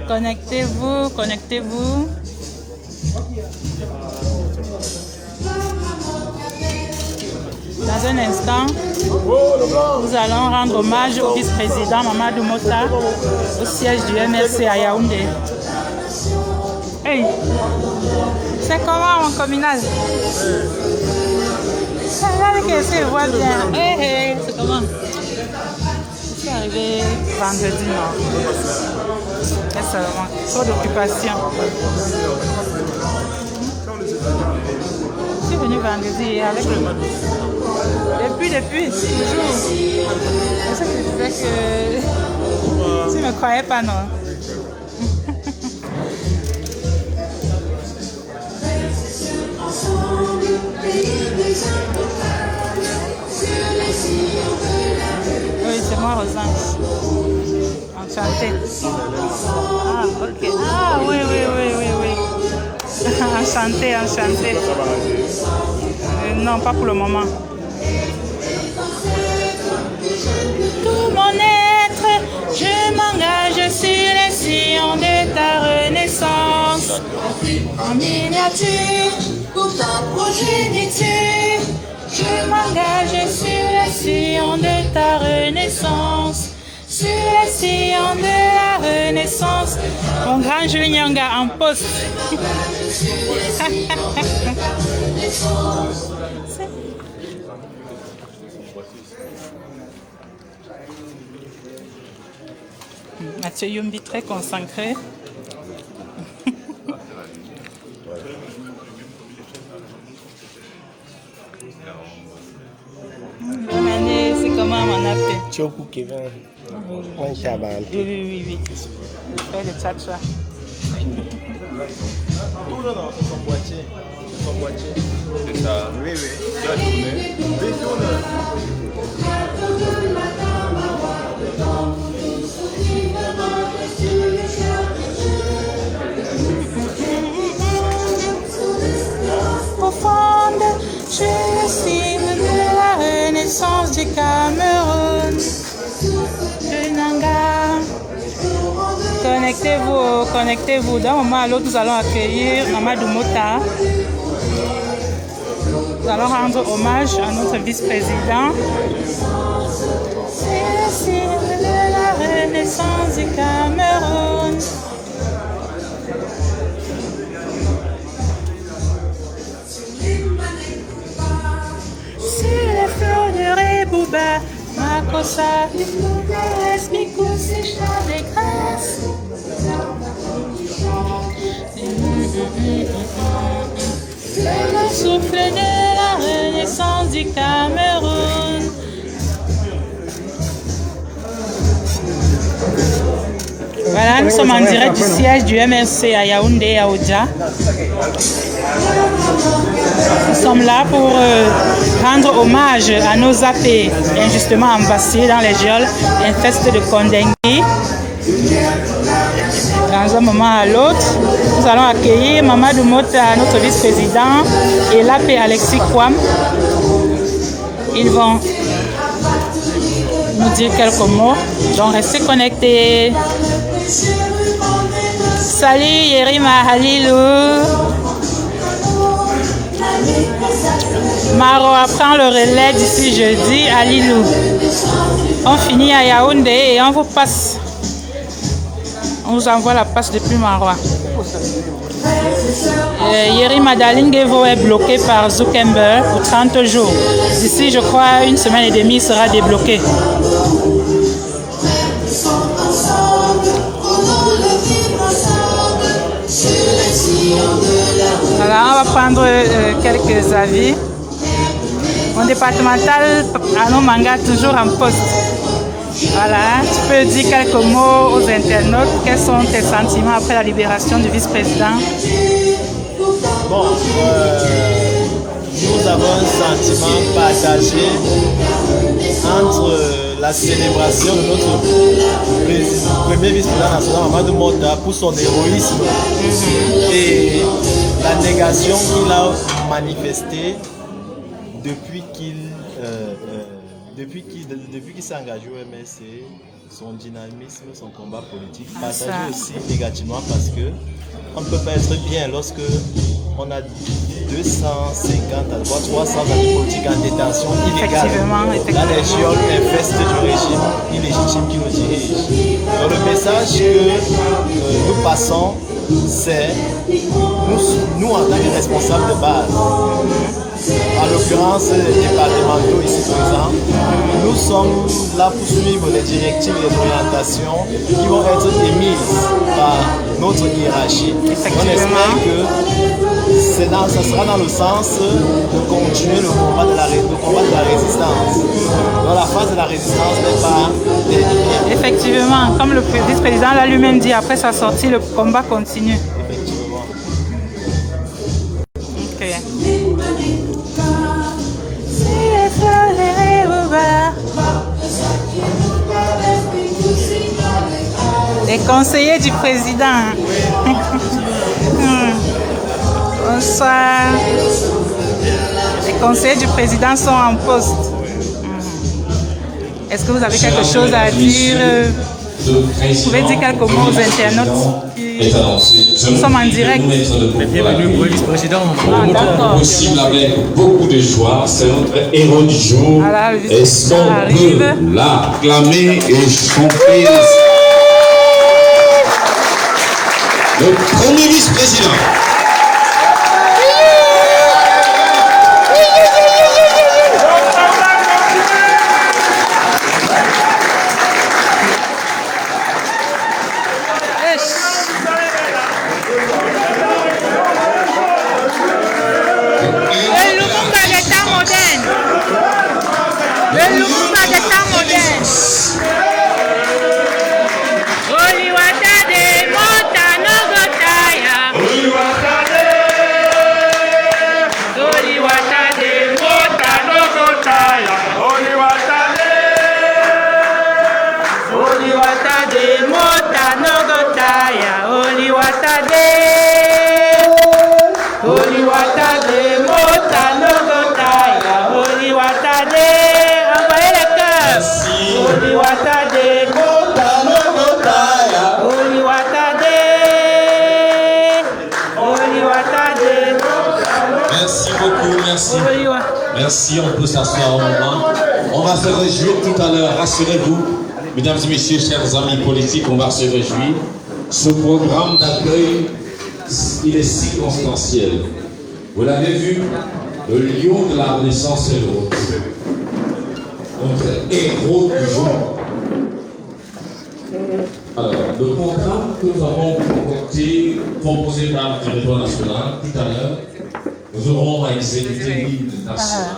Connectez-vous, connectez-vous. Dans un instant, nous allons rendre hommage au vice-président Mamadou Mota au siège du MRC à Yaoundé. Hey, c'est comment mon communal? Regardez que c'est voit bien. Hey, hey, c'est comment? Je suis arrivé vendredi, non? Et seulement, trop d'occupation. Je suis venu vendredi avec le... Depuis, toujours. C'est ça que je disais que... Tu ne me croyais pas, non? Oui, c'est moi, Rosange. Enchantée. Ah, ok. Ah, oui. Enchantée. Non, pas pour le moment. Tout mon être, je m'engage sur les sillons de ta renaissance. En miniature, pour ta progéniture, je m'engage sur les sillons de ta renaissance. Sur les sillons de la renaissance. Mon grand Jules Nyanga en poste. Mathieu Yumbi très concentré. C'est comment mon appel? Tchokou Kevin. Oui. Je fais le tcha-tcha. Non, c'est son boîtier. C'est ça. Oui. Tu vas tourner. Profonde, je suis le signe de la renaissance du Cameroun. Le Nanga. Connectez-vous. D'un moment à l'autre, nous allons accueillir Mamadou Mota. Nous allons rendre hommage à notre vice-président. C'est le signe de la renaissance du Cameroun. Sur les fleurs de Rebouba, Makossa, Esmico, séchage des grâces. C'est le souffle de la renaissance du Cameroun. Voilà, nous sommes en direct du siège du MRC à Yaoundé, à Oudja. Nous sommes là pour rendre hommage à nos AP injustement embastés dans les geôles infestes de Kondengui. Dans un moment à l'autre, nous allons accueillir Mamadou Mota, notre vice-président, et l'AP Alexis Kwam. Ils vont nous dire quelques mots. Donc restez connectés. Salut Yerima Halilou. Maroa prend le relais d'ici jeudi à Lilou. On finit à Yaoundé et on vous passe. On vous envoie la passe depuis Maroa. Yerima Dalingevo est bloqué par Zuckerberg pour 30 jours. D'ici, je crois, une semaine et demie, il sera débloqué. Voilà, on va prendre quelques avis. Mon départemental, Arnaud Manga, toujours en poste. Voilà, tu peux dire quelques mots aux internautes. Quels sont tes sentiments après la libération du vice-président? Bon, nous avons un sentiment partagé entre la célébration de notre premier vice-président national, Mamadou Mota, pour son héroïsme et la négation qu'il a manifestée depuis qu'il s'est engagé au MSC, son dynamisme, son combat politique, partagé aussi négativement parce que on ne peut pas être bien lorsque on a 250 à 300 amis politiques en détention illégale. Là, les gens infestent du régime illégitime qui nous dirige. Donc le message que nous passons, c'est nous en tant que responsables de base, en l'occurrence les départementaux ici présents, nous sommes là pour suivre les directives et les orientations qui vont être émises par notre hiérarchie. On espère que ça sera dans le sens de continuer le combat de la résistance. Donc la phase de la résistance n'est pas terminée. Effectivement, comme le vice-président l'a lui-même dit, après sa sortie, le combat continue. Effectivement. Ok. Les conseillers du président. Bonsoir. Les conseillers du président sont en poste. Est-ce que vous avez quelque chose à dire? Vous pouvez dire quelques mots aux internautes. Nous sommes en direct. Bienvenue pour le vice-président. D'accord. Possible avec beaucoup de joie. C'est notre héros du jour. Est-ce qu'on peut l'acclamer et chanter? Le premier vice-président. Merci beaucoup, merci. Merci, on peut s'asseoir un moment. On va se réjouir tout à l'heure, rassurez-vous. Mesdames et messieurs, chers amis politiques, on va se réjouir. Ce programme d'accueil, il est circonstanciel. Vous l'avez vu, le lion de la Renaissance est l'autre. Notre héros du jour. Alors, le programme que nous avons concocté, proposé par le territoire national, tout à l'heure, nous aurons à exécuter l'hymne national,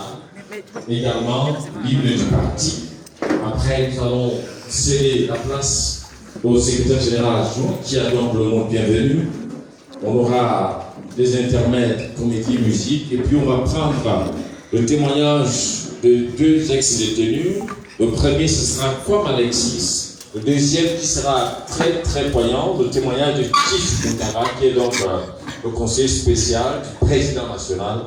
également l'hymne du parti. Après, nous allons céder la place au secrétaire général adjoint, qui a donc le mot bienvenu. On aura des intermèdes, comédie, musique, et puis on va prendre le témoignage de deux ex-détenus. Le premier, ce sera comme Alexis. Le deuxième, qui sera très très poignant, le témoignage de Tif Moutara, qui est donc le conseiller spécial du président national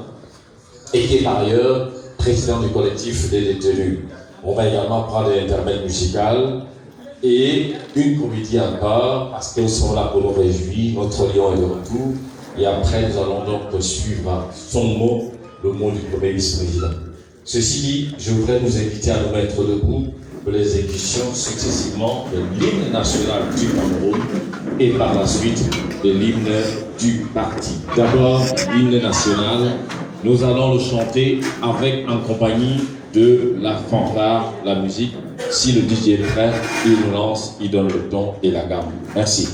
et qui est par ailleurs président du collectif des détenus. On va également prendre un intermède musical et une comédie à part, parce que nous sommes là pour nous réjouir, notre lion est de retour. Et après, nous allons donc suivre son mot, le mot du premier vice-président. Ceci dit, je voudrais nous inviter à nous mettre debout pour les exécutions successivement de l'hymne national du Cameroun et par la suite de l'hymne du parti. D'abord, l'hymne national, nous allons le chanter en compagnie de la fanfare, la musique. Si le DJ est prêt, il nous lance, il donne le ton et la gamme. Merci.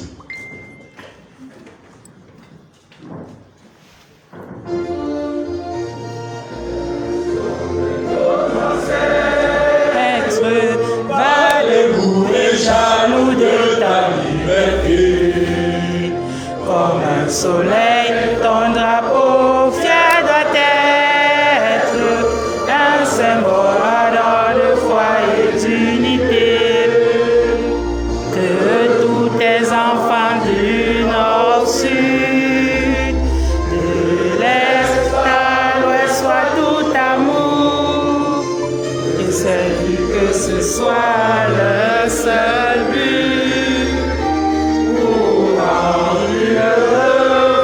Jaloux de ta liberté, comme un soleil, ton drapeau fier doit être un symbole ardent de foi et d'unité. Que tous tes enfants du nord au sud, de l'est à l'ouest soient tout amour, et celui que ce soit le seul but pour rendre le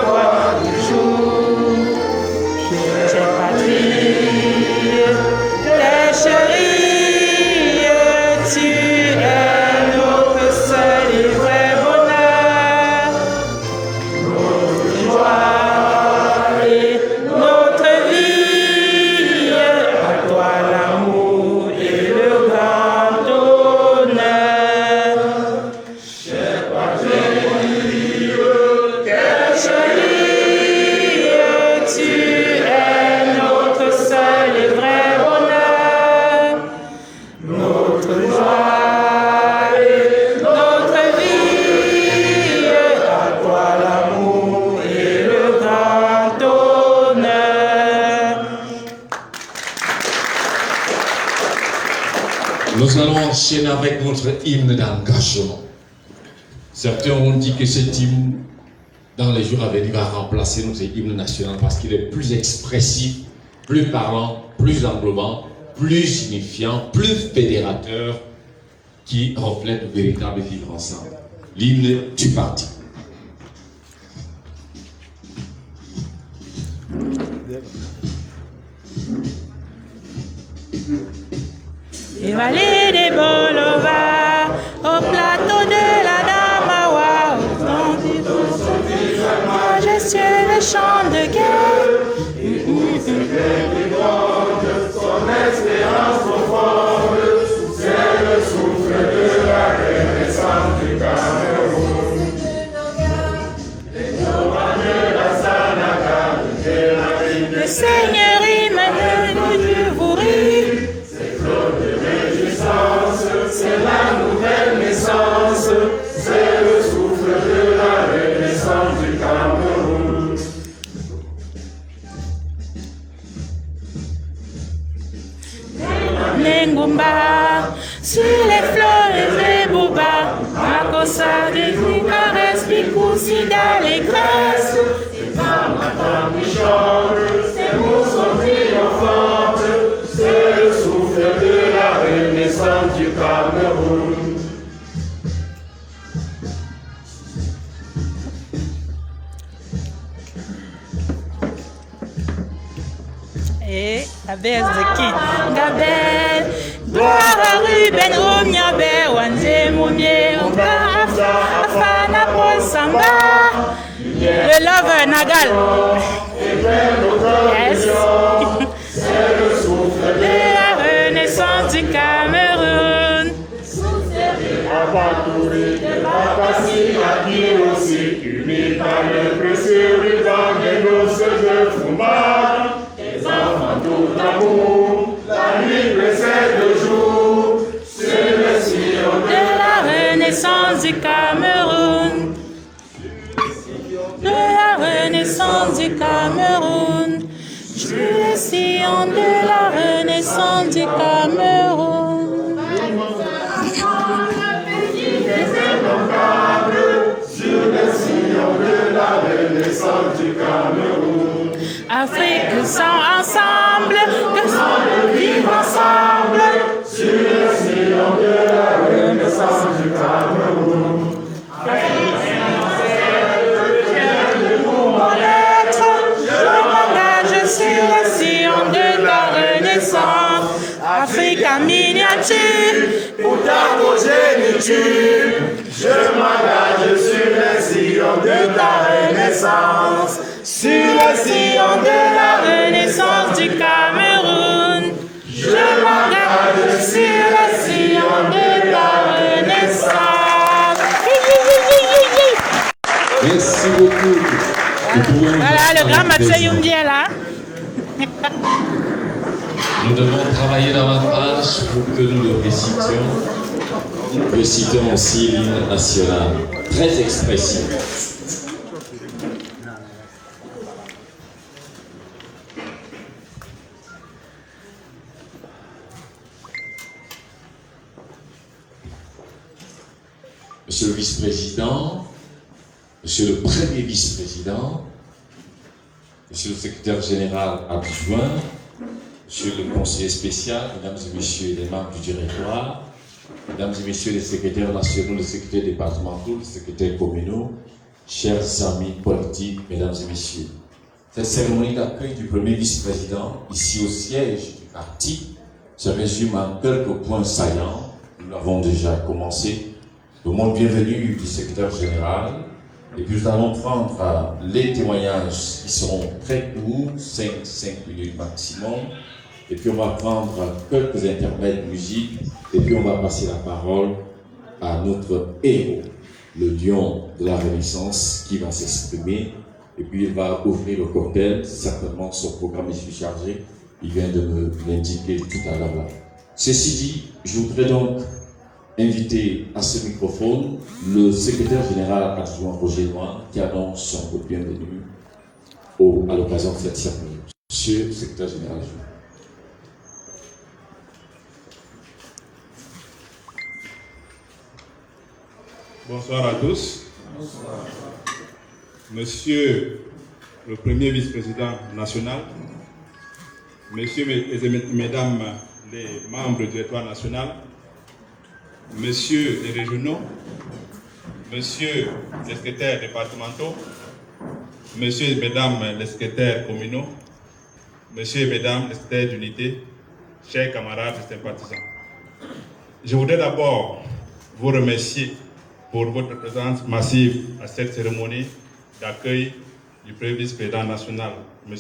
roi du jour. J'ai patrie, tes chéris, tu es notre seul et vrai bonheur, notre joie et notre vie, à toi l'amour et le grand honneur. Tu es notre seul et vrai bonheur, notre joie et notre vie, à toi l'amour et le grand honneur. Nous allons enchaîner avec notre hymne d'engagement. Certains ont dit que cet hymne, dans les jours à venir, va remplacer notre hymne national parce qu'il est plus expressif, plus parlant, plus englobant, plus signifiant, plus fédérateur, qui reflète le véritable vivre ensemble. L'hymne du parti. Et vallée des Bolova, au plateau de la Damawa, au temps du majestueux le chant de guerre. Son espérance profonde, c'est le souffle de la renaissance du Cameroun. Le Seigneur Emmanuel du Vouri, c'est la nouvelle naissance, c'est le souffle de la renaissance du Cameroun. Nengomba, sur les fleurs et les boubas, Makosa, des caresses, Picousi d'allégresse. Ces mots sont triomphantes, c'est le souffle de la renaissance du Cameroun. Et la baisse de qui? Gabel, gloire à Ruben, Omniabe, Wanze, Moumie, Omba, Afana, Paul Samba, le lover Nagal. Yes. De la renaissance du Cameroun. Abakouri, Bakassi, Aki aussi, unis par le précieux ruban des noces de Fumba. Les enfants tout amour, la nuit précède le jour, c'est le sillon De la renaissance du Cameroun. De la renaissance du Cameroun. Je suis le sillon de la renaissance du Cameroun. sur le sillon de la renaissance du Cameroun. Afrique sont ensemble, que sont vivre ensemble sur le sillon de la renaissance du Cameroun. Sur le sillon de la renaissance, Afrique en miniature, pour ta progéniture, je m'engage sur le sillon de ta renaissance, sur le sillon de la renaissance du Cameroun. Je m'engage sur le sillon de la renaissance. Merci beaucoup. Voilà, le grand Mathieu Youmbi est là. Nous devons travailler davantage pour que nous le récitions. Nous récitons aussi l'hymne national, très expressif. Monsieur le vice-président, monsieur le premier vice-président, monsieur le secrétaire général adjoint, monsieur le conseiller spécial, mesdames et messieurs les membres du directoire, mesdames et messieurs les secrétaires nationaux, les secrétaires départementaux, les secrétaires communaux, chers amis politiques, mesdames et messieurs. Cette cérémonie d'accueil du premier vice-président, ici au siège du parti, se résume en quelques points saillants. Nous l'avons déjà commencé. Le mot de bienvenue du secrétaire général. Et puis nous allons prendre les témoignages qui seront très courts, 5 minutes maximum. Et puis on va prendre quelques intermèdes de musique. Et puis on va passer la parole à notre héros, le lion de la Renaissance, qui va s'exprimer. Et puis il va ouvrir le cocktail. Certainement son programme est chargé. Il vient de me l'indiquer tout à l'heure là. Ceci dit, je voudrais donc inviter à ce microphone le secrétaire général adjoint Roger Noir qui annonce son coup de bienvenue à l'occasion de cette cérémonie. Monsieur le secrétaire général adjoint. Bonsoir à tous. Bonsoir. Monsieur le premier vice-président national, messieurs et mesdames les membres du directoire national, messieurs les régionaux, messieurs les secrétaires départementaux, messieurs et mesdames les secrétaires communaux, messieurs et mesdames les secrétaires d'unité, chers camarades et sympathisants. Je voudrais d'abord vous remercier pour votre présence massive à cette cérémonie d'accueil du premier vice-président national, M.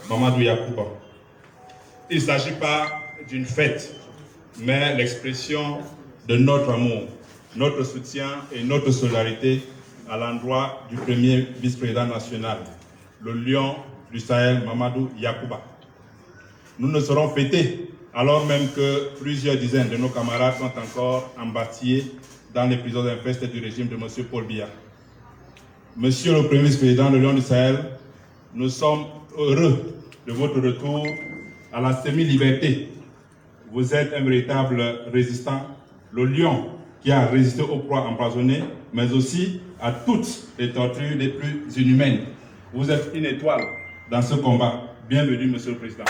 Mamadou Yacouba. Il ne s'agit pas d'une fête, mais l'expression de notre amour, notre soutien et notre solidarité à l'endroit du premier vice-président national, le lion du Sahel, Mamadou Yacouba. Nous ne serons fêtés alors même que plusieurs dizaines de nos camarades sont encore embâtillés dans les prisons infestes du régime de M. Paul Biya. Monsieur le premier vice-président, le lion du Sahel, nous sommes heureux de votre retour à la semi-liberté. Vous êtes un véritable résistant, le lion qui a résisté aux proies empoisonnées, mais aussi à toutes les tortures les plus inhumaines. Vous êtes une étoile dans ce combat. Bienvenue, Monsieur le Président.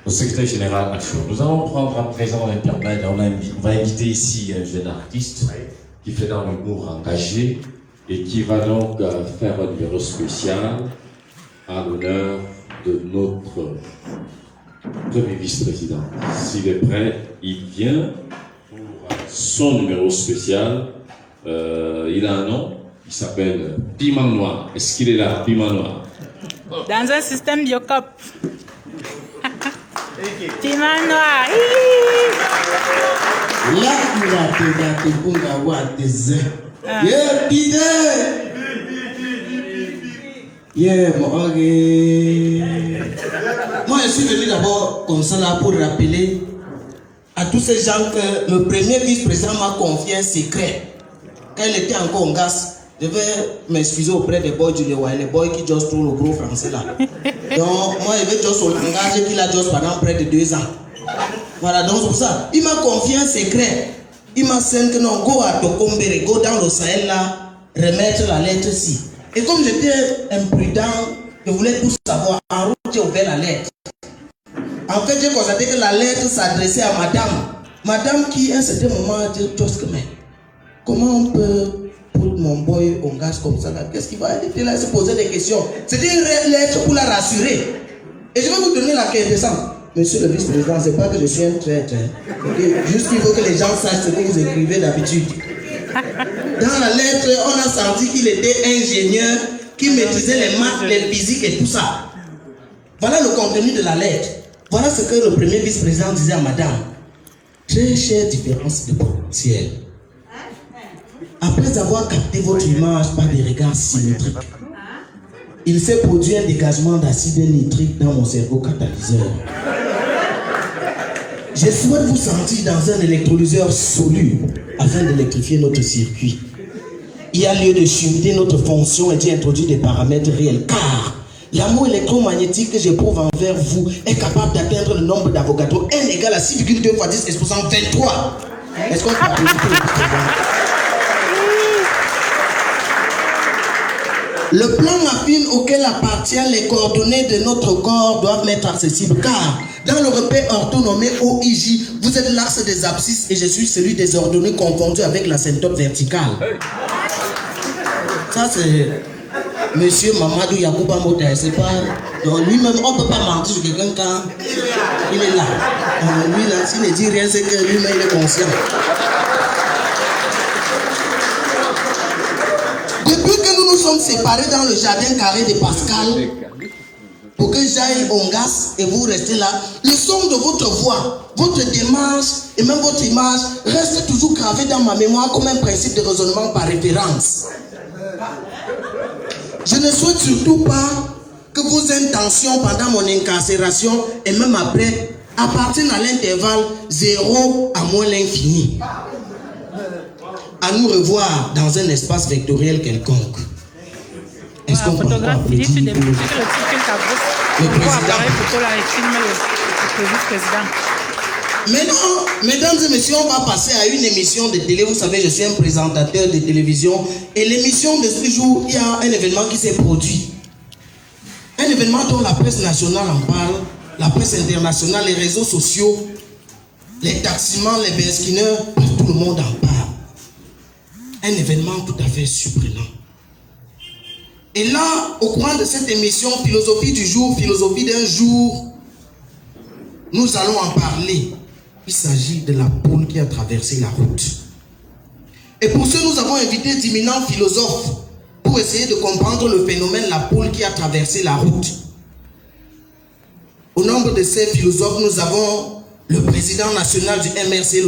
Au secrétaire général adjoint. Nous allons prendre à présent l'intermède. On va inviter ici un jeune artiste qui fait dans l'humour engagé et qui va donc faire un numéro spécial à l'honneur de notre premier vice-président. S'il est prêt, il vient pour son numéro spécial. Il a un nom, il s'appelle Piment Noir. Est-ce qu'il est là, Piment Noir? Dans un système Biocop. Piment Noir. Là, il a fait pour avoir des ailes. Yeah, bidé. Yeah, moi, je suis venu d'abord comme ça là pour rappeler à tous ces gens que le premier vice-président m'a confié un secret. Quand il était encore en gaz, je vais m'excuser auprès des boys du Lewa, les boys qui just trouvent le gros français là. Donc, moi, je vais juste au langage qu'il a juste pendant près de 2 ans. Voilà, donc c'est pour ça. Il m'a confié un secret. Il m'a dit que non, go à Tokombere, go dans le Sahel là, remettre la lettre ici. Et comme j'étais imprudent, je voulais tout savoir, en route j'ai ouvert la lettre. En fait, j'ai constaté que la lettre s'adressait à madame. Madame qui, à un certain moment, a dit, mais comment on peut put mon boy en gaz comme ça là? Qu'est-ce qu'il va? Elle était là, elle se posait des questions. C'était une lettre pour la rassurer. Et je vais vous donner la quintessence. Monsieur le vice-président, c'est pas que je suis un traître. Okay? Juste qu'il faut que les gens sachent ce que vous écrivez d'habitude. Dans la lettre, on a senti qu'il était ingénieur, qu'il maîtrisait les maths, les physiques et tout ça. Voilà le contenu de la lettre. Voilà ce que le premier vice-président disait à madame. Très chère différence de potentiel. Après avoir capté votre image par des regards symétriques, il s'est produit un dégagement d'acide nitrique dans mon cerveau catalyseur. Je souhaite vous sentir dans un électrolyseur soluble afin d'électrifier notre circuit. Il y a lieu de chuter notre fonction et d'y introduire des paramètres réels, car l'amour électromagnétique que j'éprouve envers vous est capable d'atteindre le nombre d'Avogadro n égale à 6,2 fois 10 exposant 23. Est-ce qu'on peut applaudir le président? Le plan affine auquel appartiennent les coordonnées de notre corps doivent m'être accessibles, car dans le repère orthonomé OIJ, vous êtes l'axe des abscisses et je suis celui des ordonnées confondues avec la syntope verticale. Ça c'est Monsieur Mamadou Yacouba Mota, c'est pas... Donc lui-même, on ne peut pas mentir sur quelqu'un quand il est là. Lui là, s'il ne dit rien, c'est que lui-même il est conscient. Depuis que nous nous sommes séparés dans le jardin carré de Pascal, pour que j'aille au gaz et vous restez là, le son de votre voix, votre démarche et même votre image reste toujours gravé dans ma mémoire comme un principe de raisonnement par référence. Je ne souhaite surtout pas que vos intentions pendant mon incarcération et même après appartiennent à l'intervalle 0 à moins l'infini. À nous revoir dans un espace vectoriel quelconque. Est-ce qu'on peut applaudir le président? Mesdames et messieurs, on va passer à une émission de télé. Vous savez, je suis un présentateur de télévision. Et l'émission de ce jour, il y a un événement qui s'est produit. Un événement dont la presse nationale en parle, la presse internationale, les réseaux sociaux, les taximans, les besquineurs, tout le monde en parle. Un événement tout à fait surprenant. Et là, au cours de cette émission, philosophie du jour, philosophie d'un jour, nous allons en parler. Il s'agit de la poule qui a traversé la route. Et pour ce, nous avons invité d'imminents philosophes pour essayer de comprendre le phénomène la poule qui a traversé la route. Au nombre de ces philosophes, nous avons le président national du MRC,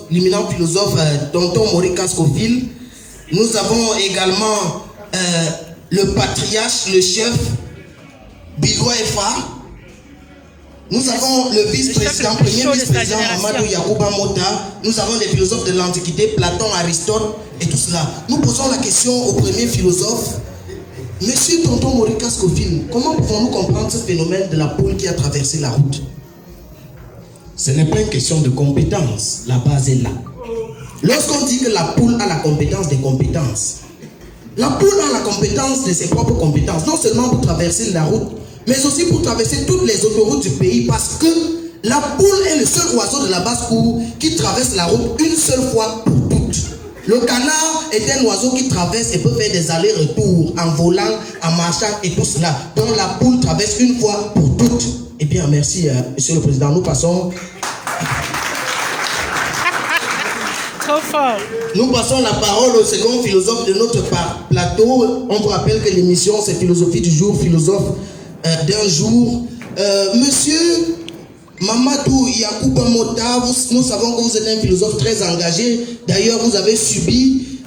l'imminent philosophe Tonton Maurice Scoville. Nous avons également le patriarche, le chef Bidoua Efa. Nous avons le vice-président, premier vice-président Mamadou Yacouba Mota. Nous avons des philosophes de l'Antiquité, Platon, Aristote et tout cela. Nous posons la question au premier philosophe. Monsieur Tonton Maurice Scoville, comment pouvons-nous comprendre ce phénomène de la poule qui a traversé la route? Ce n'est pas une question de compétence, la base est là. Lorsqu'on dit que la poule a la compétence des compétences, la poule a la compétence de ses propres compétences, non seulement pour traverser la route, mais aussi pour traverser toutes les autoroutes du pays, parce que la poule est le seul oiseau de la basse-cour qui traverse la route une seule fois pour toutes. Le canard est un oiseau qui traverse et peut faire des allers-retours en volant, en marchant et tout cela. Donc la poule traverse une fois pour toutes. Eh bien, merci, Monsieur le Président. Nous passons... Trop fort. Nous passons la parole au second philosophe de notre plateau. On vous rappelle que l'émission, c'est philosophie du jour, philosophe d'un jour. Monsieur Mamadou Yacouba Mota, nous savons que vous êtes un philosophe très engagé. D'ailleurs, vous avez subi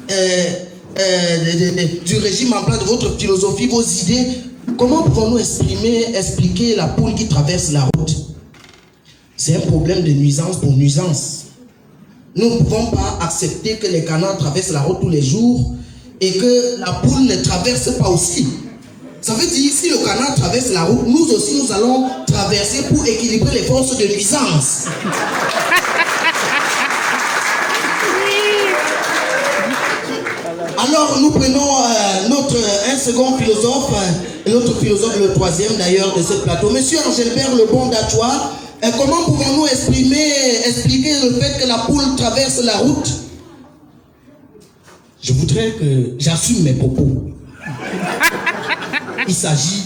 du régime en place de votre philosophie, vos idées. Comment pouvons-nous expliquer la poule qui traverse la route? C'est un problème de nuisance pour nuisance. Nous ne pouvons pas accepter que les canards traversent la route tous les jours et que la poule ne traverse pas aussi. Ça veut dire, si le canard traverse la route, nous aussi nous allons traverser traversée pour équilibrer les forces de nuisance. Alors nous prenons un second philosophe, l'autre philosophe, le troisième d'ailleurs de ce plateau, Monsieur Angelbert Lebon d'Atois. Comment pouvons-nous expliquer le fait que la poule traverse la route? Je voudrais que j'assume mes propos. Il s'agit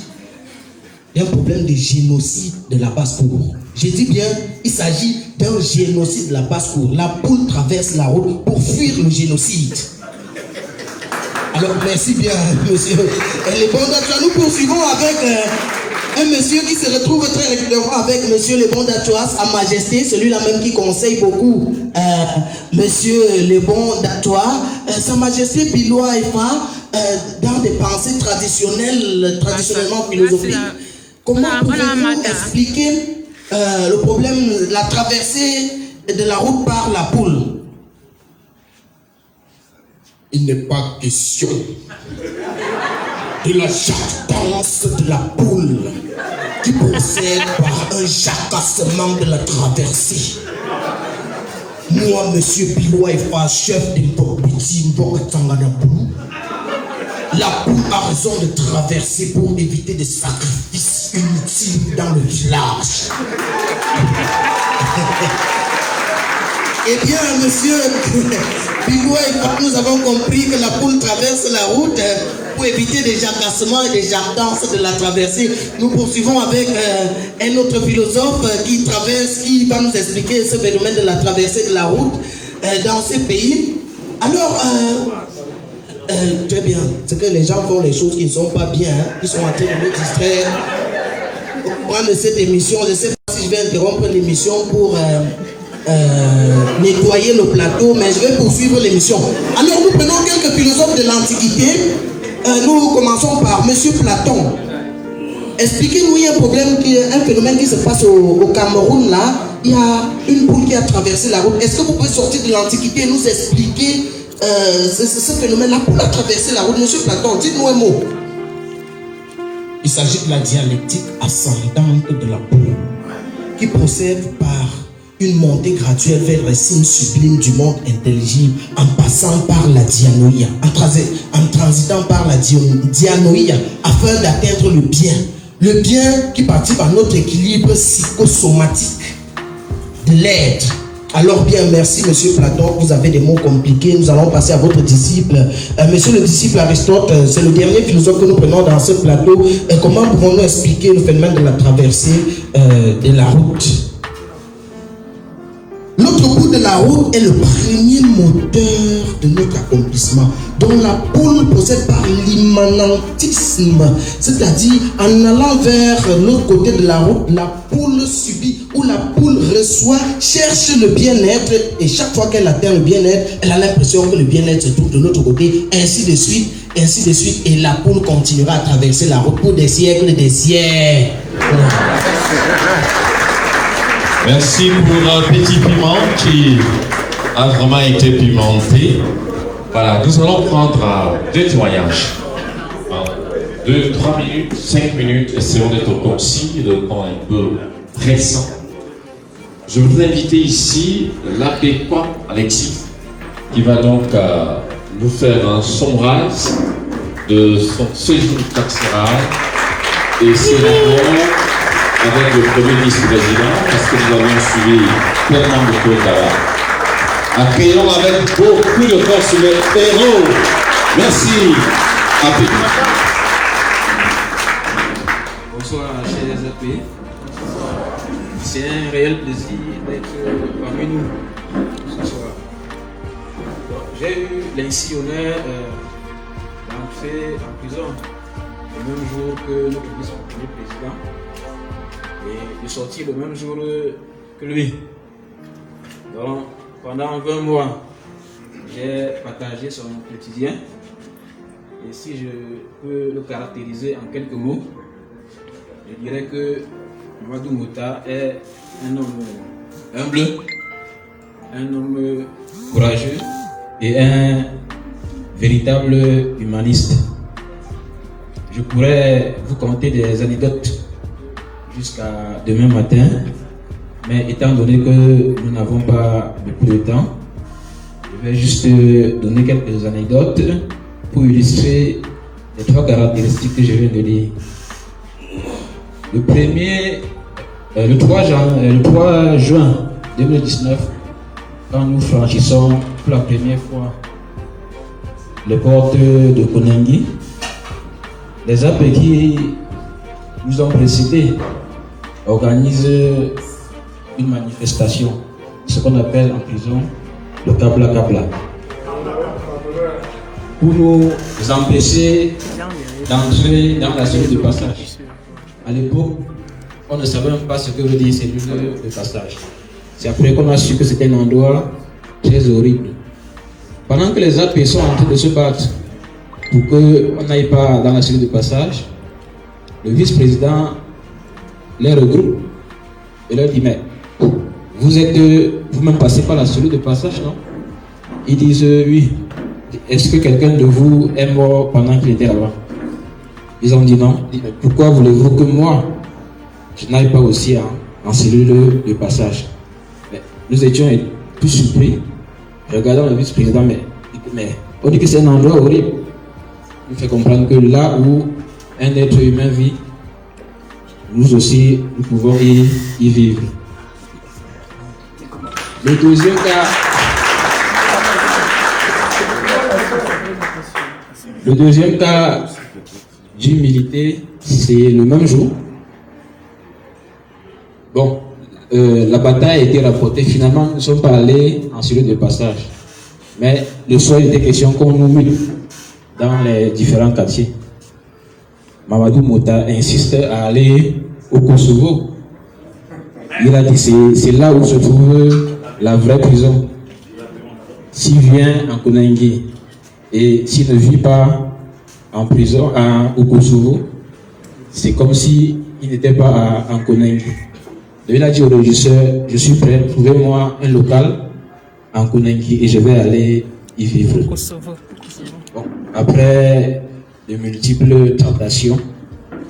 d'un problème de génocide de la basse-cour. Je dis bien, il s'agit d'un génocide de la basse-cour. La poule traverse la route pour fuir le génocide. Alors, merci bien, monsieur. Lebon d'Atois, nous poursuivons avec un monsieur qui se retrouve très régulièrement avec monsieur Lebon d'Atois, Sa Majesté, celui-là même qui conseille beaucoup monsieur Lebon d'Atois. Sa Majesté Biloua Efa, dans des pensées traditionnellement philosophiques. Comment pouvez-vous expliquer le problème, la traversée de la route par la poule? Il n'est pas question de la jactance de la poule qui procède par un jacassement de la traversée. Moi, monsieur Biloua Efa, chef de Mpopiti Mbokatanganabou, la poule a raison de traverser pour éviter des sacrifices inutiles dans le village. Eh bien, monsieur Biloua Efa, nous avons compris que la poule traverse la route pour éviter des jacassements et des jactances de la traversée. Nous poursuivons avec un autre philosophe qui va nous expliquer ce phénomène de la traversée de la route dans ces pays. Alors, très bien, c'est que les gens font les choses qui ne sont pas bien, ils sont en train de nous distraire. Au cours de cette émission, je ne sais pas si je vais interrompre l'émission pour nettoyer le plateau, mais je vais poursuivre l'émission. Alors nous prenons quelques philosophes de l'Antiquité. Nous commençons par monsieur Platon. Expliquez-nous, il y a un phénomène qui se passe au Cameroun là. Il y a une poule qui a traversé la route. Est-ce que vous pouvez sortir de l'Antiquité et nous expliquer ce phénomène? La poule a traversé la route. Monsieur Platon, dites-nous un mot. Il s'agit de la dialectique ascendante de la poule qui procède par une montée graduelle vers les signes sublimes du monde intelligible en passant par la dianoïa, en transitant par la dianoïa afin d'atteindre le bien qui participe à notre équilibre psychosomatique de l'être. Alors bien, merci monsieur Platon, vous avez des mots compliqués, nous allons passer à votre disciple. Monsieur le disciple Aristote, c'est le dernier philosophe que nous prenons dans ce plateau. Comment pouvons-nous expliquer le phénomène de la traversée de la route? L'autre bout de la route est le premier moteur de notre accomplissement, dont la poule procède par l'immanentisme, c'est-à-dire en allant vers l'autre côté de la route, la poule subit ou la poule reçoit, cherche le bien-être, et chaque fois qu'elle atteint le bien-être, elle a l'impression que le bien-être se trouve de l'autre côté, ainsi de suite, et la poule continuera à traverser la route pour des siècles et des siècles. Merci pour un petit piment qui a vraiment été pimenté. Voilà, nous allons prendre deux témoignages. 2, 3 minutes, 5 minutes, essayons d'être concis, de temps un peu pressant. Je voudrais inviter ici l'abbé Kwam Alexis, qui va donc nous faire un sommaire de son séjour carcéral et ses rapports avec le premier vice-président, parce que nous avons suivi tellement de choses là-bas. Accueillons avec beaucoup de force le héros. Merci. Bonsoir, chers AP. C'est un réel plaisir d'être parmi nous ce soir. J'ai eu l'insi honneur d'entrer en prison le même jour que notre vice-premier président et de sortir le même jour que lui. Donc, pendant 20 mois, j'ai partagé son quotidien. Et si je peux le caractériser en quelques mots, je dirais que Mamadou Mouta est un homme humble, un homme courageux et un véritable humaniste. Je pourrais vous conter des anecdotes. jusqu'à demain matin. Mais étant donné que nous n'avons pas beaucoup de temps, je vais juste donner quelques anecdotes pour illustrer les 3 caractéristiques que je viens de dire. Le 3 juin 2019, quand nous franchissons pour la première fois les portes de Koningui, les AP qui nous ont précédés organisent une manifestation, ce qu'on appelle en prison le Kabla Kabla, pour nous empêcher d'entrer dans la cellule de passage. À l'époque, on ne savait même pas ce que veut dire cellule de passage. C'est après qu'on a su que c'était un endroit très horrible. Pendant que les AP sont en train de se battre pour qu'on n'aille pas dans la cellule de passage, le vice-président les regroupe et leur dit: mais vous-même passez par la cellule de passage, non? Ils disent oui. Est-ce que quelqu'un de vous est mort pendant qu'il était là-bas? Ils ont dit non. Pourquoi voulez-vous que moi je n'aille pas aussi en cellule de passage? Mais nous étions tous surpris. Regardons le vice-président, mais on dit que c'est un endroit horrible. Il fait comprendre que là où un être humain vit, nous aussi, nous pouvons y vivre. Le deuxième cas d'humilité, c'est le même jour. Bon, la bataille a été rapportée. Finalement, nous ne sommes pas allés en cellule de passage. Mais le soir, il était question qu'on nous mute dans les différents quartiers. Mamadou Mota insiste à aller au Kosovo. Il a dit c'est là où se trouve la vraie prison. S'il vient en Koningui et s'il ne vit pas en prison au Kosovo, c'est comme s'il n'était pas en Koningui. Il a dit au régisseur: je suis prêt, trouvez-moi un local en Koningui et je vais aller y vivre. Bon, après de multiples tentations,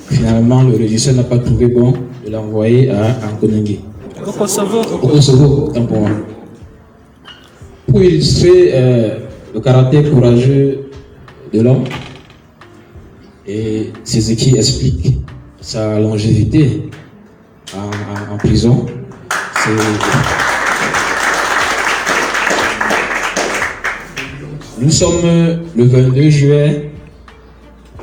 finalement le régisseur n'a pas trouvé bon de l'envoyer en Koningui. Au Kosovo, autant pour moi. Pour illustrer le caractère courageux de l'homme et c'est ce qui explique sa longévité en prison. Nous sommes le 22 juillet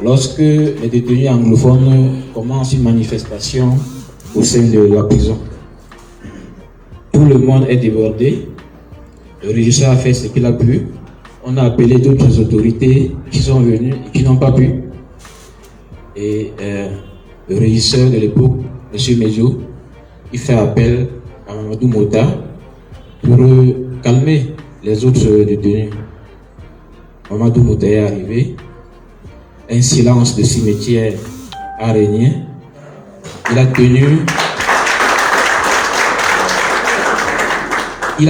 lorsque les détenus anglophones commencent une manifestation au sein de la prison. Tout le monde est débordé. Le régisseur a fait ce qu'il a pu. On a appelé d'autres autorités qui sont venues et qui n'ont pas pu. Et le régisseur de l'époque, M. Medjo, il fait appel à Mamadou Mota pour calmer les autres détenus. Mamadou Mota est arrivé. Un silence de cimetière a régné. Il a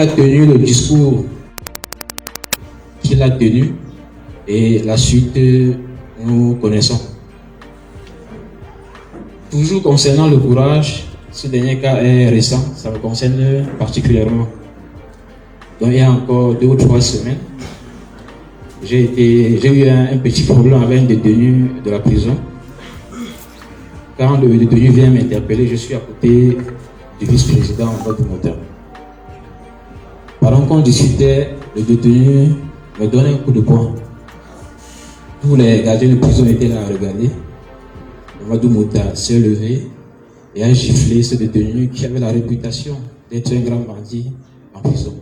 tenu le discours qu'il a tenu et la suite nous connaissons. Toujours concernant le courage, ce dernier cas est récent, ça me concerne particulièrement. Donc il y a encore 2 ou 3 semaines, j'ai eu un petit problème avec un détenu de la prison. Quand le détenu vient m'interpeller, je suis à côté du vice-président Mamadou Mota. Pendant qu'on discutait, le détenu me donne un coup de poing. Tous les gardiens de prison étaient là à regarder. Mamadou Mota s'est levé et a giflé ce détenu qui avait la réputation d'être un grand bandit en prison.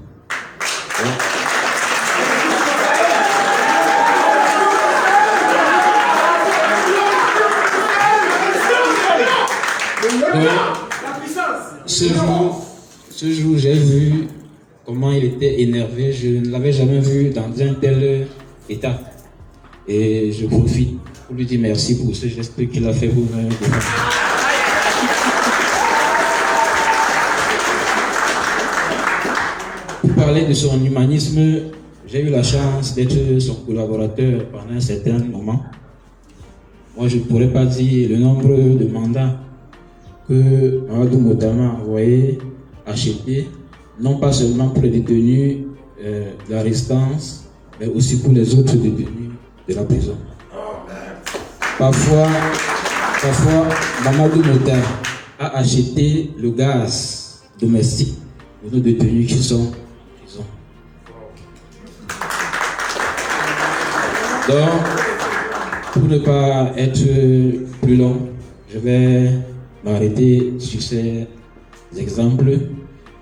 Ce jour, j'ai vu comment il était énervé. Je ne l'avais jamais vu dans un tel état. Et je profite pour lui dire merci pour ce geste qu'il a fait pour me défendre. Pour parler de son humanisme, j'ai eu la chance d'être son collaborateur pendant un certain moment. Moi, je ne pourrais pas dire le nombre de mandats que Mamadou Mota m'a envoyé acheter, non pas seulement pour les détenus de la résistance, mais aussi pour les autres détenus de la prison. Parfois, Mamadou Mota a acheté le gaz domestique pour nos détenus qui sont en prison. Donc, pour ne pas être plus long, je vais m'arrêter sur ces exemples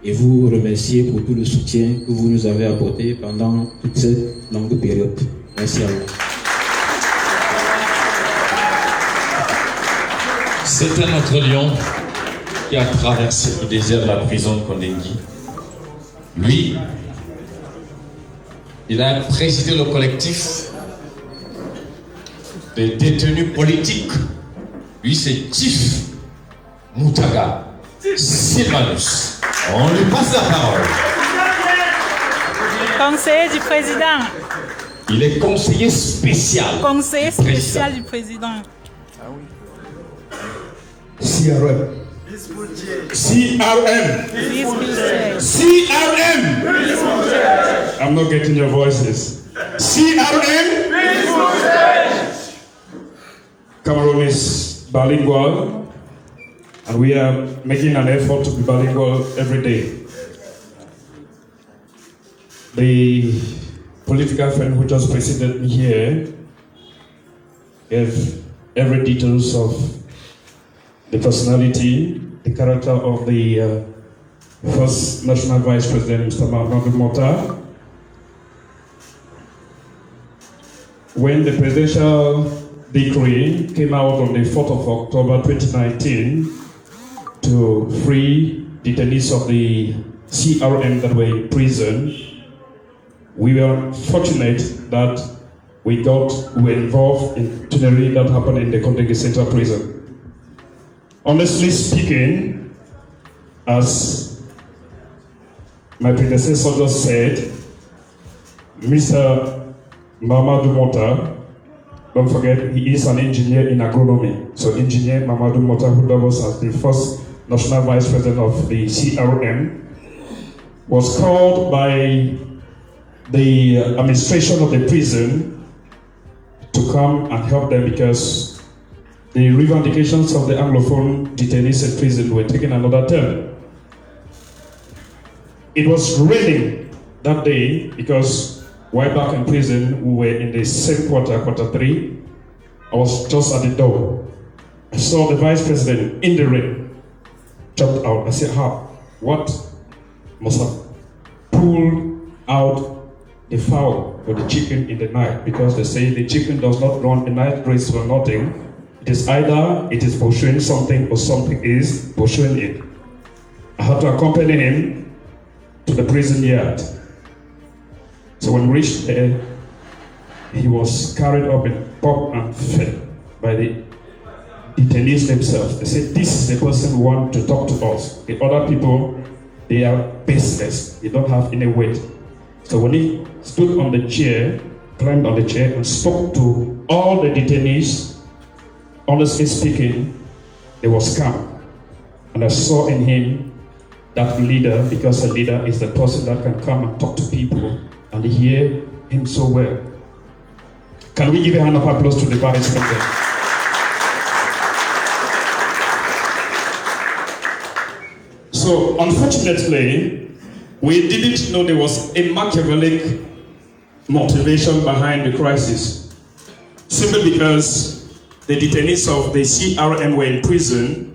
et vous remercier pour tout le soutien que vous nous avez apporté pendant toute cette longue période. Merci à vous. C'est un autre lion qui a traversé le désert de la prison de Kondengui. Lui, il a présidé le collectif des détenus politiques. Lui, c'est Tif Moutaga Sylvanus. On lui passe la parole. Conseiller du président. Il est conseiller spécial. Conseiller spécial du président. CRM. I'm not getting your voices. CRM. Cameroon is bilingual, and we are making an effort to be bilingual every day. The political friend who just preceded me here gave every details of the personality, the character of the first National Vice President, Mr. Mamadou Mota. When the presidential decree came out on the 4th of October 2019 to free detainees of the CRM that were in prison, we were fortunate that we were involved in itinerary that happened in the Kondengui Central Prison. Honestly speaking, as my predecessor just said, Mr. Mamadou Mota, don't forget, he is an engineer in agronomy. So Engineer Mamadou Mota, who doubles as the first National Vice President of the CRM, was called by the administration of the prison to come and help them because the revendications of the Anglophone detainees in prison were taking another turn. It was raining that day because while back in prison, we were in the same quarter 3. I was just at the door. I saw the Vice President in the rain, jumped out. I said, what must have pulled out the fowl or the chicken in the night? Because they say the chicken does not run the night race for nothing. It is either it is pursuing something or something is pursuing it. I had to accompany him to the prison yard. So when we reached there, he was carried up in pop and fed by the detainees themselves. They said, this is the person who wants to talk to us. The other people, they are baseless. They don't have any weight. So when he stood on the chair, climbed on the chair and spoke to all the detainees, honestly speaking, there was calm. And I saw in him that leader, because a leader is the person that can come and talk to people and hear him so well. Can we give a hand of applause to the Vice President? So, unfortunately, we didn't know there was a Machiavellic motivation behind the crisis. Simply because the detainees of the CRM were in prison,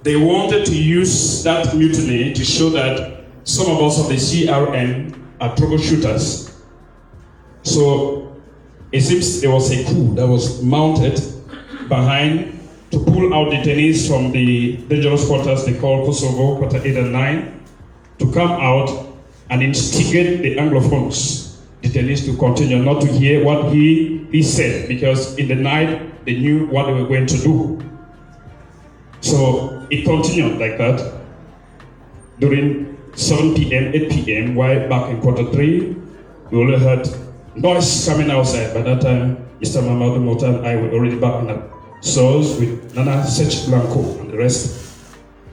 they wanted to use that mutiny to show that some of us of the CRM are troubleshooters. So it seems there was a coup that was mounted behind to pull out detainees from the dangerous quarters they call Kosovo, quarter 8 and 9, to come out and instigate the Anglophones, detainees, to continue not to hear what he said, because in the night they knew what they were going to do. So it continued like that during 7 p.m., 8 p.m., while back in quarter 3, we only heard noise coming outside. By that time, Mr. Mamadou Mota and I were already back in the cells with Nana Sech Blanco and the rest.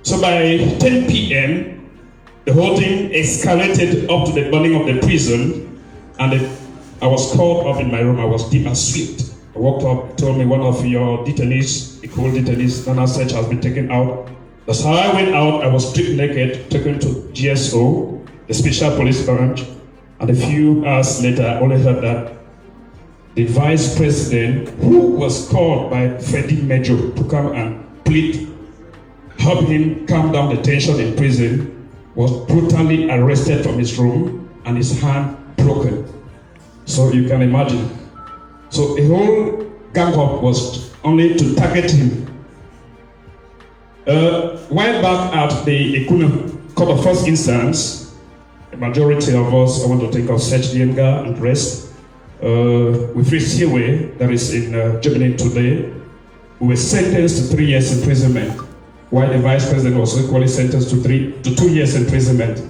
So by 10 p.m., the whole thing escalated up to the burning of the prison, and I was called up in my room. I was deep asleep. I woke up, told me one of your detainees, the cool detainees, Nana Search has been taken out. That's how I went out. I was stripped naked, taken to GSO, the Special Police Branch, and a few hours later, I only heard that the Vice President, who was called by Freddie Major to come and plead, help him calm down the tension in prison, was brutally arrested from his room and his hand broken. So you can imagine. So a whole gang up was only to target him. While back at the Ekuna Court of First Instance, the majority of us, I want to think of Serge Dienga and rest, with Fritz Hiwe, that is in Germany today, who was sentenced to 3 years imprisonment, while the Vice President was equally sentenced to 2 years imprisonment.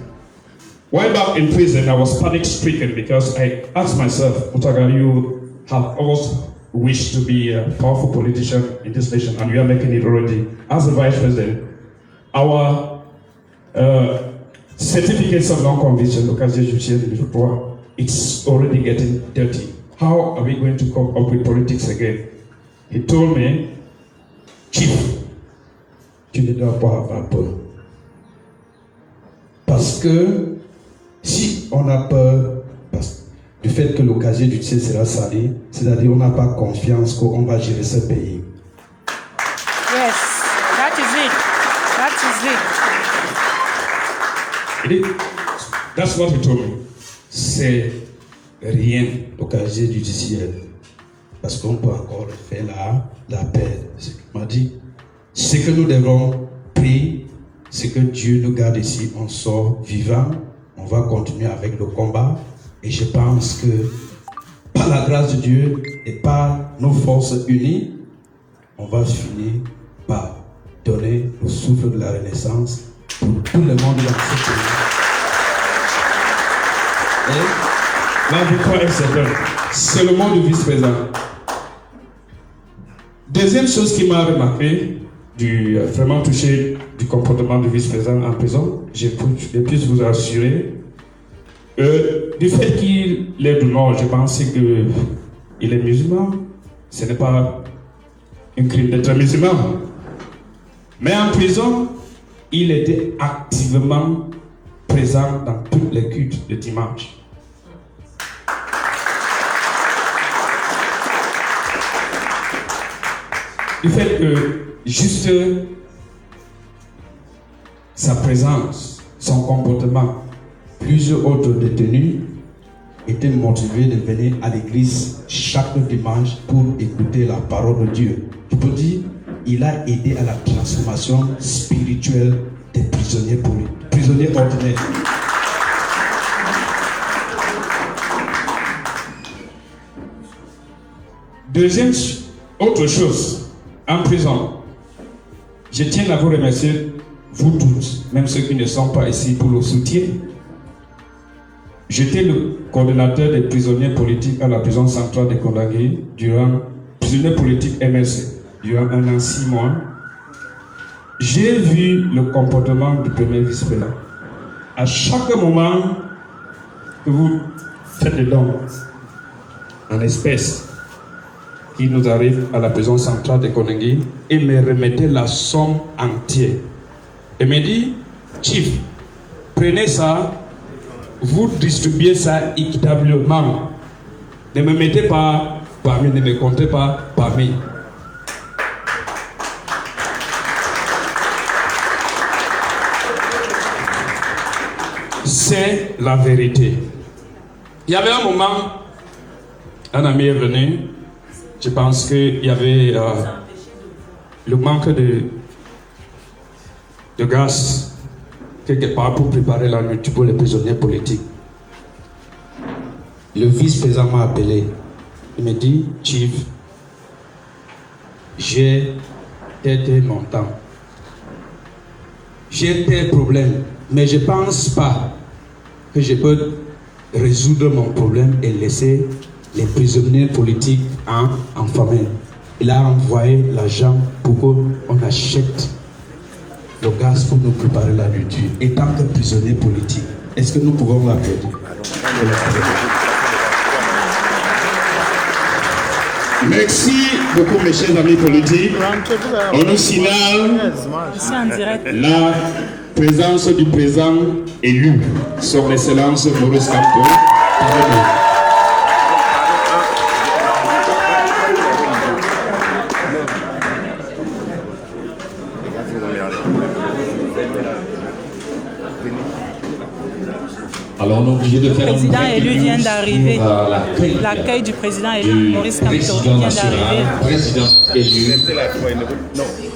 While back in prison, I was panic-stricken because I asked myself, Mutaga, you have always wished to be a powerful politician in this nation, and you are making it already. As the Vice President, our certificates of non-conviction, it's already getting dirty. How are we going to come up with politics again? He told me, Chief, tu ne dois pas avoir peur. Parce que si on a peur du fait que le casier judiciaire sera sali, c'est-à-dire on n'a pas confiance qu'on va gérer ce pays. Yes, that is it. That's what he told me. C'est rien le casier judiciaire. Parce qu'on peut encore faire la paix. Ce qu'il m'a dit. Ce que nous devons prier, c'est que Dieu nous garde ici, on sort vivant, on va continuer avec le combat. Et je pense que par la grâce de Dieu et par nos forces unies, on va finir par donner le souffle de la Renaissance pour tout le monde dans ce pays. Et la victoire est certaine. C'est le mot du vice-président. Deuxième chose qui m'a remarqué, vraiment touché du comportement du vice-président en prison, je peux vous assurer, du fait qu'il est du Nord, je pense qu'il est musulman. Ce n'est pas un crime d'être musulman. Mais en prison, il était activement présent dans tous les cultes de dimanche. Du fait que juste sa présence, son comportement, plusieurs autres détenus étaient motivés de venir à l'église chaque dimanche pour écouter la parole de Dieu. Je peux dire, il a aidé à la transformation spirituelle des prisonniers ordinaires. Deuxième autre chose, en prison, je tiens à vous remercier, vous tous, même ceux qui ne sont pas ici pour le soutien. J'étais le coordonnateur des prisonniers politiques à la prison centrale de Kondagui prisonniers politiques MLC, durant 1 an 6 mois. J'ai vu le comportement du premier vice-président. À chaque moment que vous faites des dons en espèces, qui nous arrive à la prison centrale de Kondagui et me remettait la somme entière. Et me dit, Chief, prenez ça, vous distribuez ça équitablement. Ne me mettez pas parmi, ne me comptez pas parmi. C'est la vérité. Il y avait un moment, un ami est venu. Je pense qu'il y avait le manque de gaz quelque part pour préparer la nuit pour les prisonniers politiques. Le vice-président m'a appelé. Il me dit, Chief, j'ai tel montant. J'ai tel problème, mais je ne pense pas que je peux résoudre mon problème et laisser les prisonniers politiques en famine. Il a envoyé l'argent pour qu'on achète le gaz pour nous préparer la nourriture, et tant que prisonnier politique. Est-ce que nous pouvons l'applaudir? Merci beaucoup mes chers amis politiques. On nous signale la présence du président élu, son excellence Maurice Kamto. Alors on est obligé de faire le président élu vient d'arriver. L'accueil du président élu, Maurice Kamto, vient d'arriver. Président élu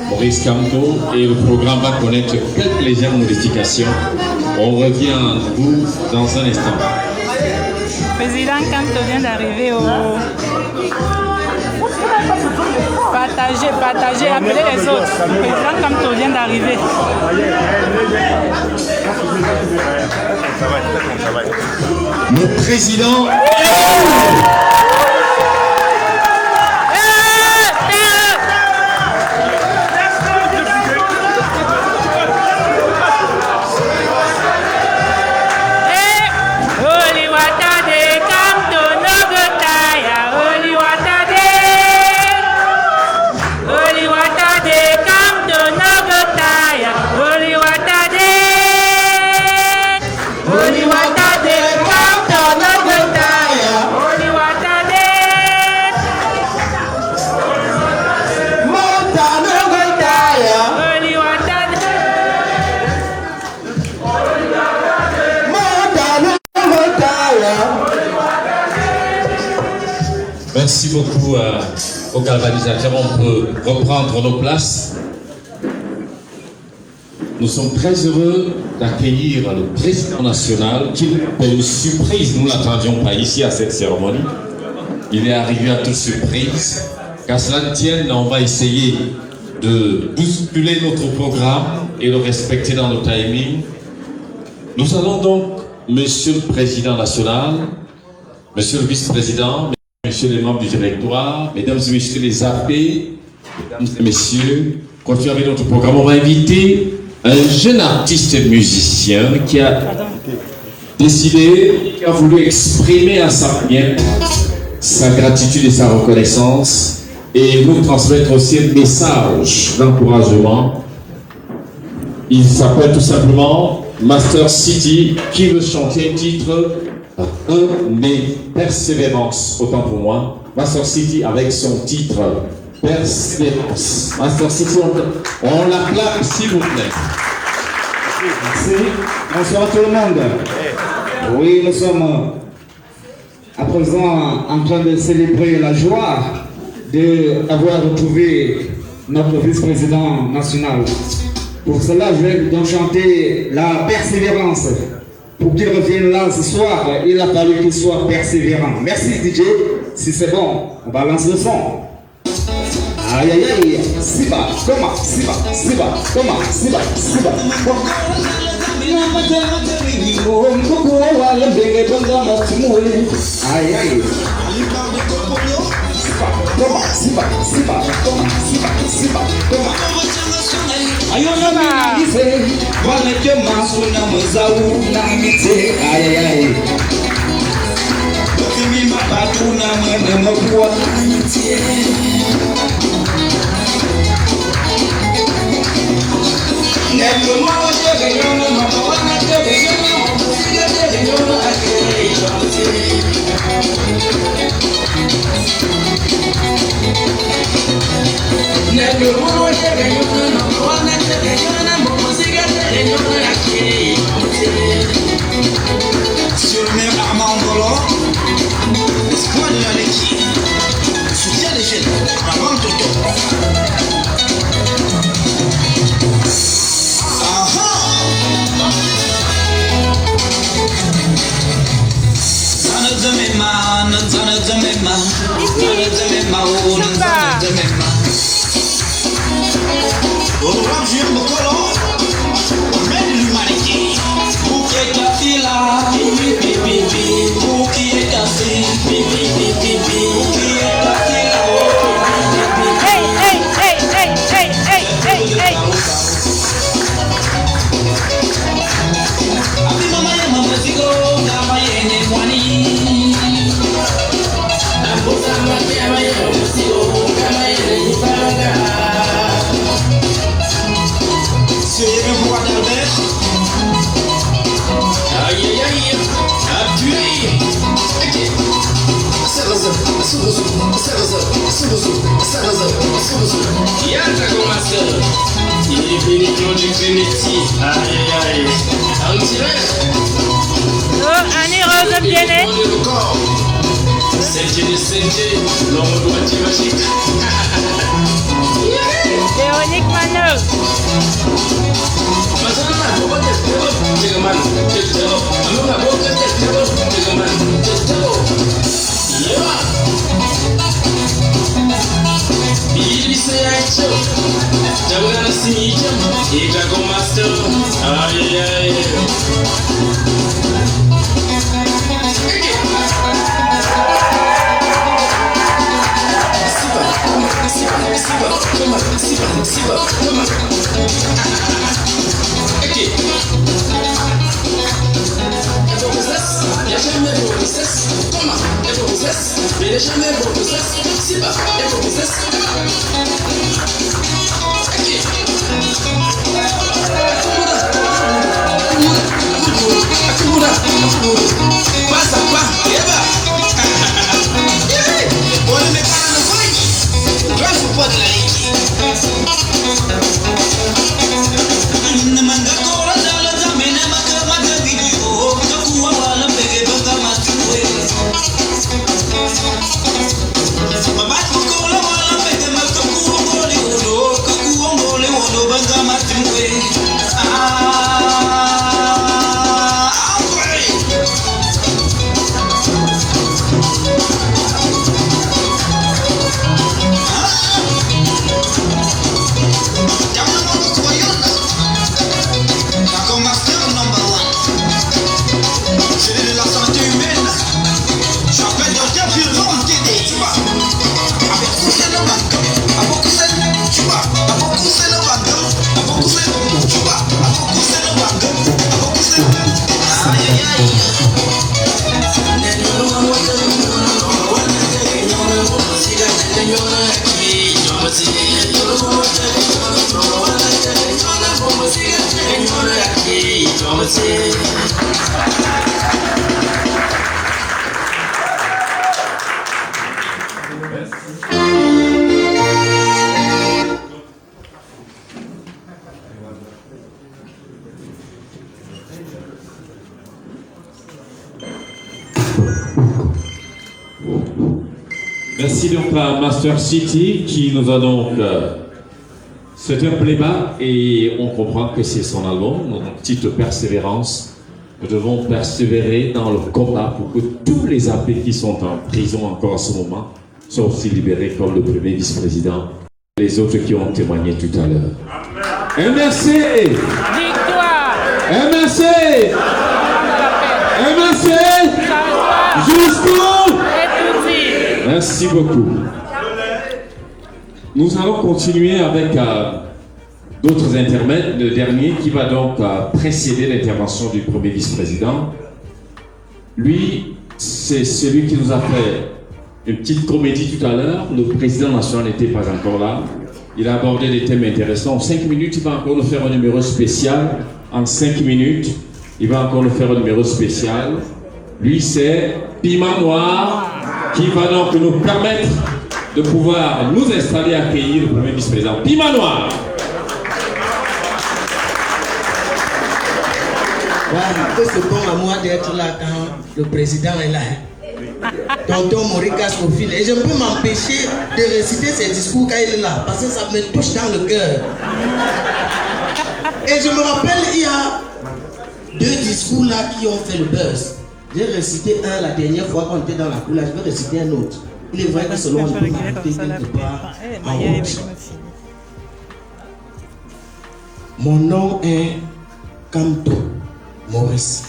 Maurice Kamto, et le programme va connaître quelques légères modifications. On revient à vous dans un instant. Le président Kamto vient d'arriver au... Partagez, appelez les autres. Le président Kamto vient d'arriver. Le président Merci beaucoup aux galvanisateurs. On peut reprendre nos places. Nous sommes très heureux d'accueillir le président national qui, pour une surprise, nous ne l'attendions pas ici à cette cérémonie. Il est arrivé à toute surprise. Qu'à cela ne tienne, on va essayer de bousculer notre programme et le respecter dans le timing. Nous allons donc, Monsieur le Président national, Monsieur le Vice-président, Messieurs les membres du directoire, Mesdames et Messieurs les AP, Mesdames et Messieurs, continuons avec notre programme. On va inviter un jeune artiste musicien qui a décidé, qui a voulu exprimer à sa manière sa gratitude et sa reconnaissance et nous transmettre aussi un message d'encouragement. Il s'appelle tout simplement Master City, qui veut chanter un titre mais persévérance, autant pour moi. Master City avec son titre Persévérance. Master City, on l'acclame s'il vous plaît. Merci. Bonsoir à tout le monde. Oui, nous sommes à présent en train de célébrer la joie d'avoir retrouvé notre vice-président national. Pour cela, je vais donc chanter la persévérance. Pour qu'il revienne là ce soir, il a fallu qu'il soit persévérant. Merci DJ. Si c'est bon, on balance le son. Aïe aïe aïe. Siba, comment, Siba, comment, Siba. Aïe aïe. Siba, comment. Ayona minise, waleke masuna muzau na mite, aye aye. Kimi mapatu na mwene mokwa na mite. Nendo mwa jege yona mama wana jege yona mama jege yona ake yona. Nendo mwa jege yona mama wana jege yona mama jege yona ake yona. Sur le même Armandolo, l'espoir de la l'équipe, soutien des jeunes, avant Toto. Annie Rose Biennet. Véronique Maneux. Merci donc à Master City qui nous a donc c'est un playback et on comprend que c'est son album, donc petite persévérance. Nous devons persévérer dans le combat pour que tous les AP qui sont en prison encore à ce moment soient aussi libérés comme le premier vice-président et les autres qui ont témoigné tout à l'heure. MRC! Victoire! MRC! MRC! Jusqu'au! Merci beaucoup. Nous allons continuer avec d'autres intermèdes. Le dernier qui va donc précéder l'intervention du premier vice-président. Lui, c'est celui qui nous a fait une petite comédie tout à l'heure. Le président national n'était pas encore là. Il a abordé des thèmes intéressants. En 5 minutes, il va encore nous faire un numéro spécial. En 5 minutes, il va encore nous faire un numéro spécial. Lui, c'est Piment Noir, qui va donc nous permettre de pouvoir nous installer, accueillir le premier vice-président. Piment Noir. C'est bon à moi d'être là quand le président est là. Tonton Maurice Scofil. Et je ne peux m'empêcher de réciter ses discours quand il est là, parce que ça me touche dans le cœur. Et je me rappelle, il y a 2 discours là qui ont fait le buzz. J'ai récité un la dernière fois quand on était dans la cour, je vais réciter un autre. Il est vrai que selon on peut m'arrêter quelque part en route. Mon nom est Kamto Maurice.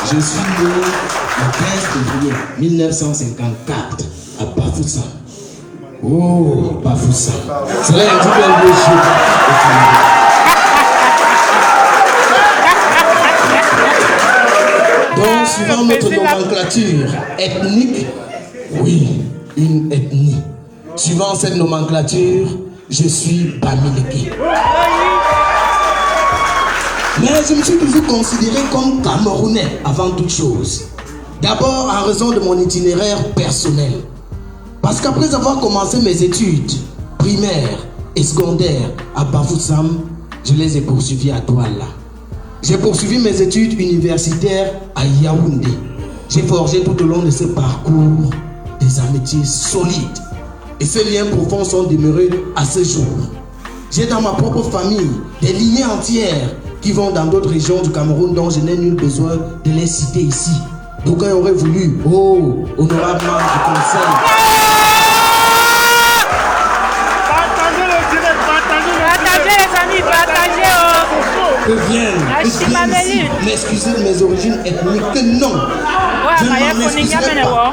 Je suis né le 15 février 1954 à Bafoussam. Oh, Bafoussam. C'est là un tout bel beau jour. Donc, suivant notre nomenclature ethnique, oui, une ethnie. Suivant cette nomenclature, je suis Bamileke. Mais je me suis toujours considéré comme Camerounais avant toute chose. D'abord en raison de mon itinéraire personnel. Parce qu'après avoir commencé mes études primaires et secondaires à Bafoussam, je les ai poursuivies à Douala. J'ai poursuivi mes études universitaires à Yaoundé. J'ai forgé tout au long de ce parcours des amitiés solides. Et ces liens profonds sont demeurés à ce jour. J'ai dans ma propre famille des lignées entières qui vont dans d'autres régions du Cameroun dont je n'ai nul besoin de les citer ici. D'aucuns auraient voulu, oh, honorable membre du conseil. Partagez le direct, Partagez les amis, partagez. Que viennent ici m'excuser de mes origines ethniques, que non. Je ne m'en excuserai pas.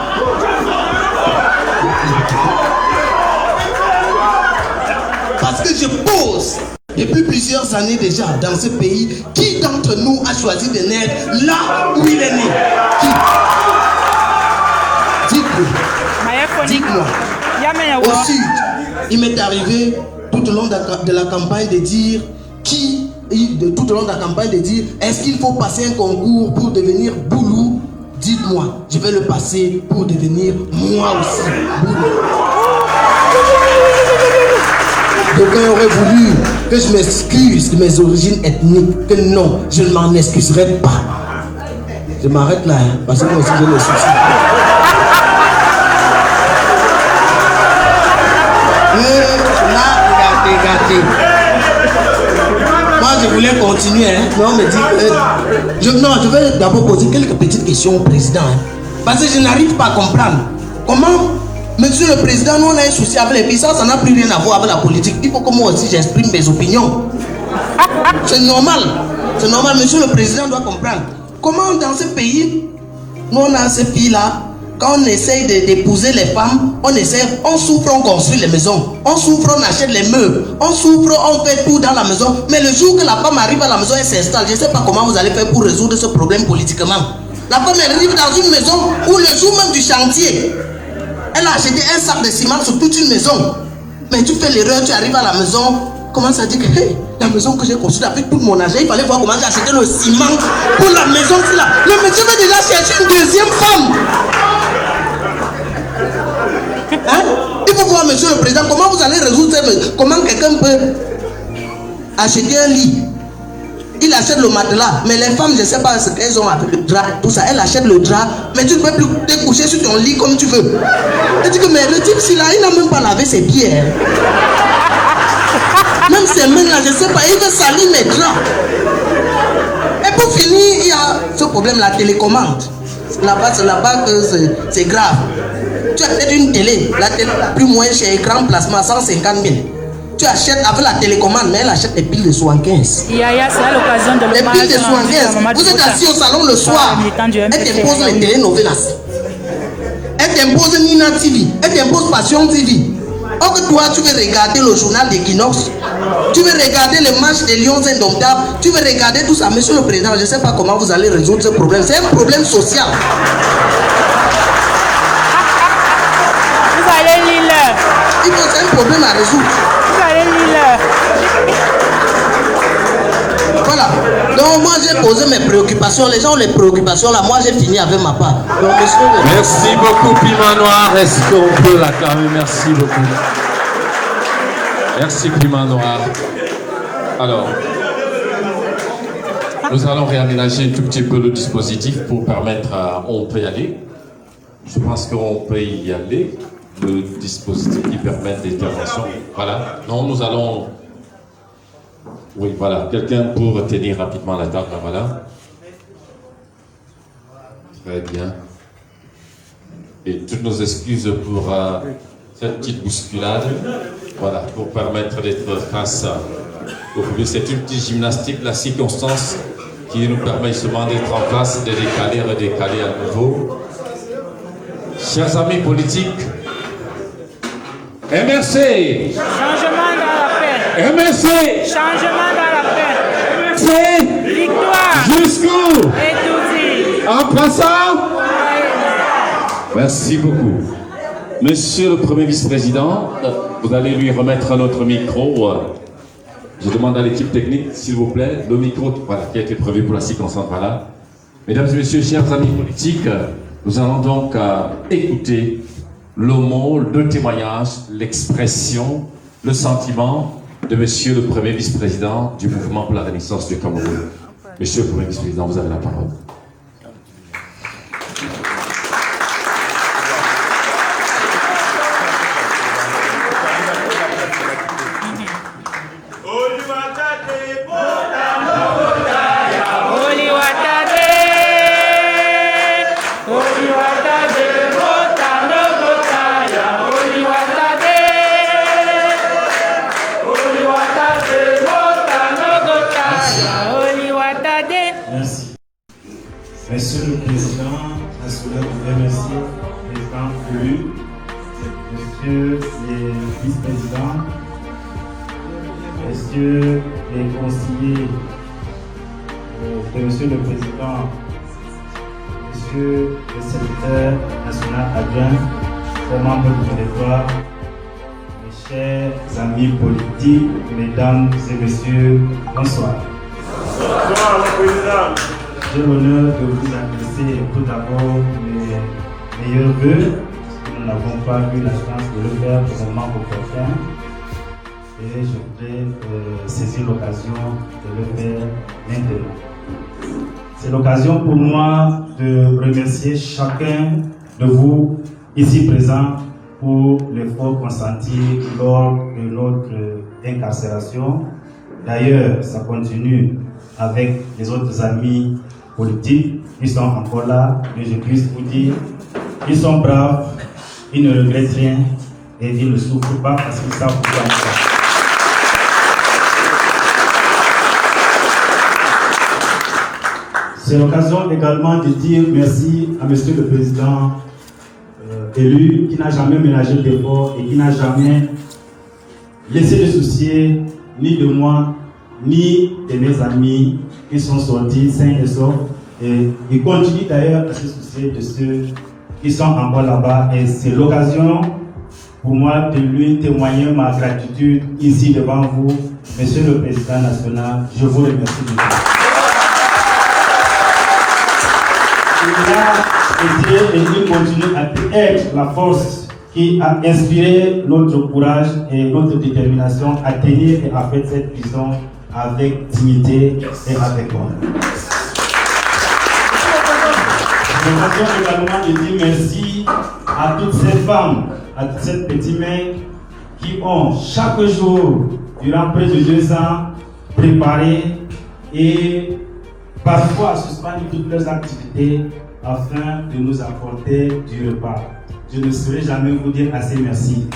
Parce que je pose depuis plusieurs années déjà dans ce pays, qui d'entre nous a choisi de naître là où il est né? Qui? Dites-moi. Au sud, il m'est arrivé tout au long de la campagne de dire tout au long de la campagne de dire est-ce qu'il faut passer un concours pour devenir boulou? Dites-moi, je vais le passer pour devenir moi aussi boulou. D'aucuns auraient voulu que je m'excuse de mes origines ethniques, que non, je ne m'en excuserai pas. Je m'arrête là, hein, parce que moi aussi j'ai le souci. Là, regardez. Moi je voulais continuer, hein. Non, mais je vais d'abord poser quelques petites questions au président. Hein, parce que je n'arrive pas à comprendre comment. Monsieur le Président, nous on a un souci avec les pays, ça n'a plus rien à voir avec la politique. Il faut que moi aussi j'exprime mes opinions. C'est normal. C'est normal, Monsieur le Président doit comprendre. Comment dans ce pays, nous on a ces filles-là, quand on essaye d'épouser les femmes, on souffre, on construit les maisons. On souffre, on achète les meubles. On souffre, on fait tout dans la maison. Mais le jour que la femme arrive à la maison, elle s'installe. Je ne sais pas comment vous allez faire pour résoudre ce problème politiquement. La femme elle arrive dans une maison où le jour même du chantier, elle a acheté un sac de ciment sur toute une maison. Mais tu fais l'erreur, tu arrives à la maison, commence à dire que hey, la maison que j'ai construite avec tout mon argent, il fallait voir comment j'ai acheté le ciment pour la maison. Là. Le monsieur veut déjà chercher une deuxième femme. Hein? Il faut voir, Monsieur le Président, comment vous allez résoudre ça. Comment quelqu'un peut acheter un lit. Il achète le matelas, mais les femmes, je ne sais pas ce qu'elles ont avec le drap, tout ça. Elles achètent le drap, mais tu ne peux plus te coucher sur ton lit comme tu veux. Elle dit que mais le type, il n'a même pas lavé ses pieds. Hein. Même ses mains là, je ne sais pas, il veut salir mes draps. Et pour finir, il y a ce problème, la télécommande. Là-bas, c'est grave. Tu achètes une télé, la télé la plus moins chère, écran plasma, 150 000. Tu achètes avec la télécommande, mais elle achète des piles de 75. C'est l'occasion de le les piles de 75. Vous êtes assis au salon le soir. Elle t'impose les télénovelas. Elle t'impose Nina TV. Elle t'impose Passion TV. Or que toi, tu veux regarder le journal d'Equinox. Tu veux regarder le match des Lions Indomptables. Tu veux regarder tout ça. Monsieur le Président, je ne sais pas comment vous allez résoudre ce problème. C'est un problème social. Vous allez lire. C'est un problème à résoudre. Voilà. Donc moi j'ai posé mes préoccupations. Les gens ont les préoccupations là. Moi j'ai fini avec ma part. Donc, merci beaucoup Piment Noir. Est-ce qu'on peut l'acclamer? Merci beaucoup. Merci Piment Noir. Alors, nous allons réaménager un tout petit peu le dispositif pour permettre à... On peut y aller. Je pense qu'on peut y aller. Le dispositif qui permet l'intervention. Voilà. Non, nous allons... Oui, voilà. Quelqu'un pour tenir rapidement la table. Voilà. Très bien. Et toutes nos excuses pour cette petite bousculade. Voilà, pour permettre d'être face au public. C'est une petite gymnastique, la circonstance qui nous permet justement d'être en place, de décaler, redécaler à nouveau. Chers amis politiques, MRC. Changement dans la paix. MRC. Changement dans la paix. MRC. Victoire. Jusqu'où? Et tout dit. En passant. Merci beaucoup. Monsieur le Premier vice-président, vous allez lui remettre notre micro. Je demande à l'équipe technique, s'il vous plaît, le micro voilà, qui a été prévu pour la circonstance. Voilà. Mesdames et messieurs, chers amis politiques, nous allons donc écouter le mot, le témoignage, l'expression, le sentiment de Monsieur le Premier vice-président du Mouvement pour la Renaissance du Cameroun. Monsieur le Premier vice-président, vous avez la parole. Monsieur le Président national, je vous remercie, Président élu, Monsieur les vice-présidents, Messieurs les conseillers de Monsieur le Président, Monsieur le secrétaire national adjoint, chers membres du territoire, mes chers amis politiques, Mesdames et Messieurs, bonsoir. Bonsoir, le Président. J'ai l'honneur de vous adresser tout d'abord mes meilleurs vœux. Nous n'avons pas eu la chance de le faire au moment opportun. Et je voudrais saisir l'occasion de le faire maintenant. C'est l'occasion pour moi de remercier chacun de vous ici présents pour l'effort consenti lors de notre incarcération. D'ailleurs, ça continue avec les autres amis politiques qui sont encore là, mais je puisse vous dire qu'ils sont braves, ils ne regrettent rien et ils ne souffrent pas parce qu'ils savent pourquoi ils sont. C'est l'occasion également de dire merci à Monsieur le Président élu qui n'a jamais ménagé d'efforts et qui n'a jamais laissé de soucier ni de moi ni de mes amis qui sont sortis sains et saufs. Et il continue d'ailleurs à se soucier de ceux qui sont encore là-bas. Et c'est l'occasion pour moi de lui témoigner ma gratitude ici devant vous, Monsieur le Président national. Je vous remercie de tout. Il a été et il continue à être la force qui a inspiré notre courage et notre détermination à tenir et à faire cette vision avec dignité et avec honneur. J'ai l'occasion également de dire merci à toutes ces femmes, à toutes ces petites mains qui ont chaque jour, durant près de 2 ans, préparé et parfois suspendu toutes leurs activités afin de nous apporter du repas. Je ne saurais jamais vous dire assez merci.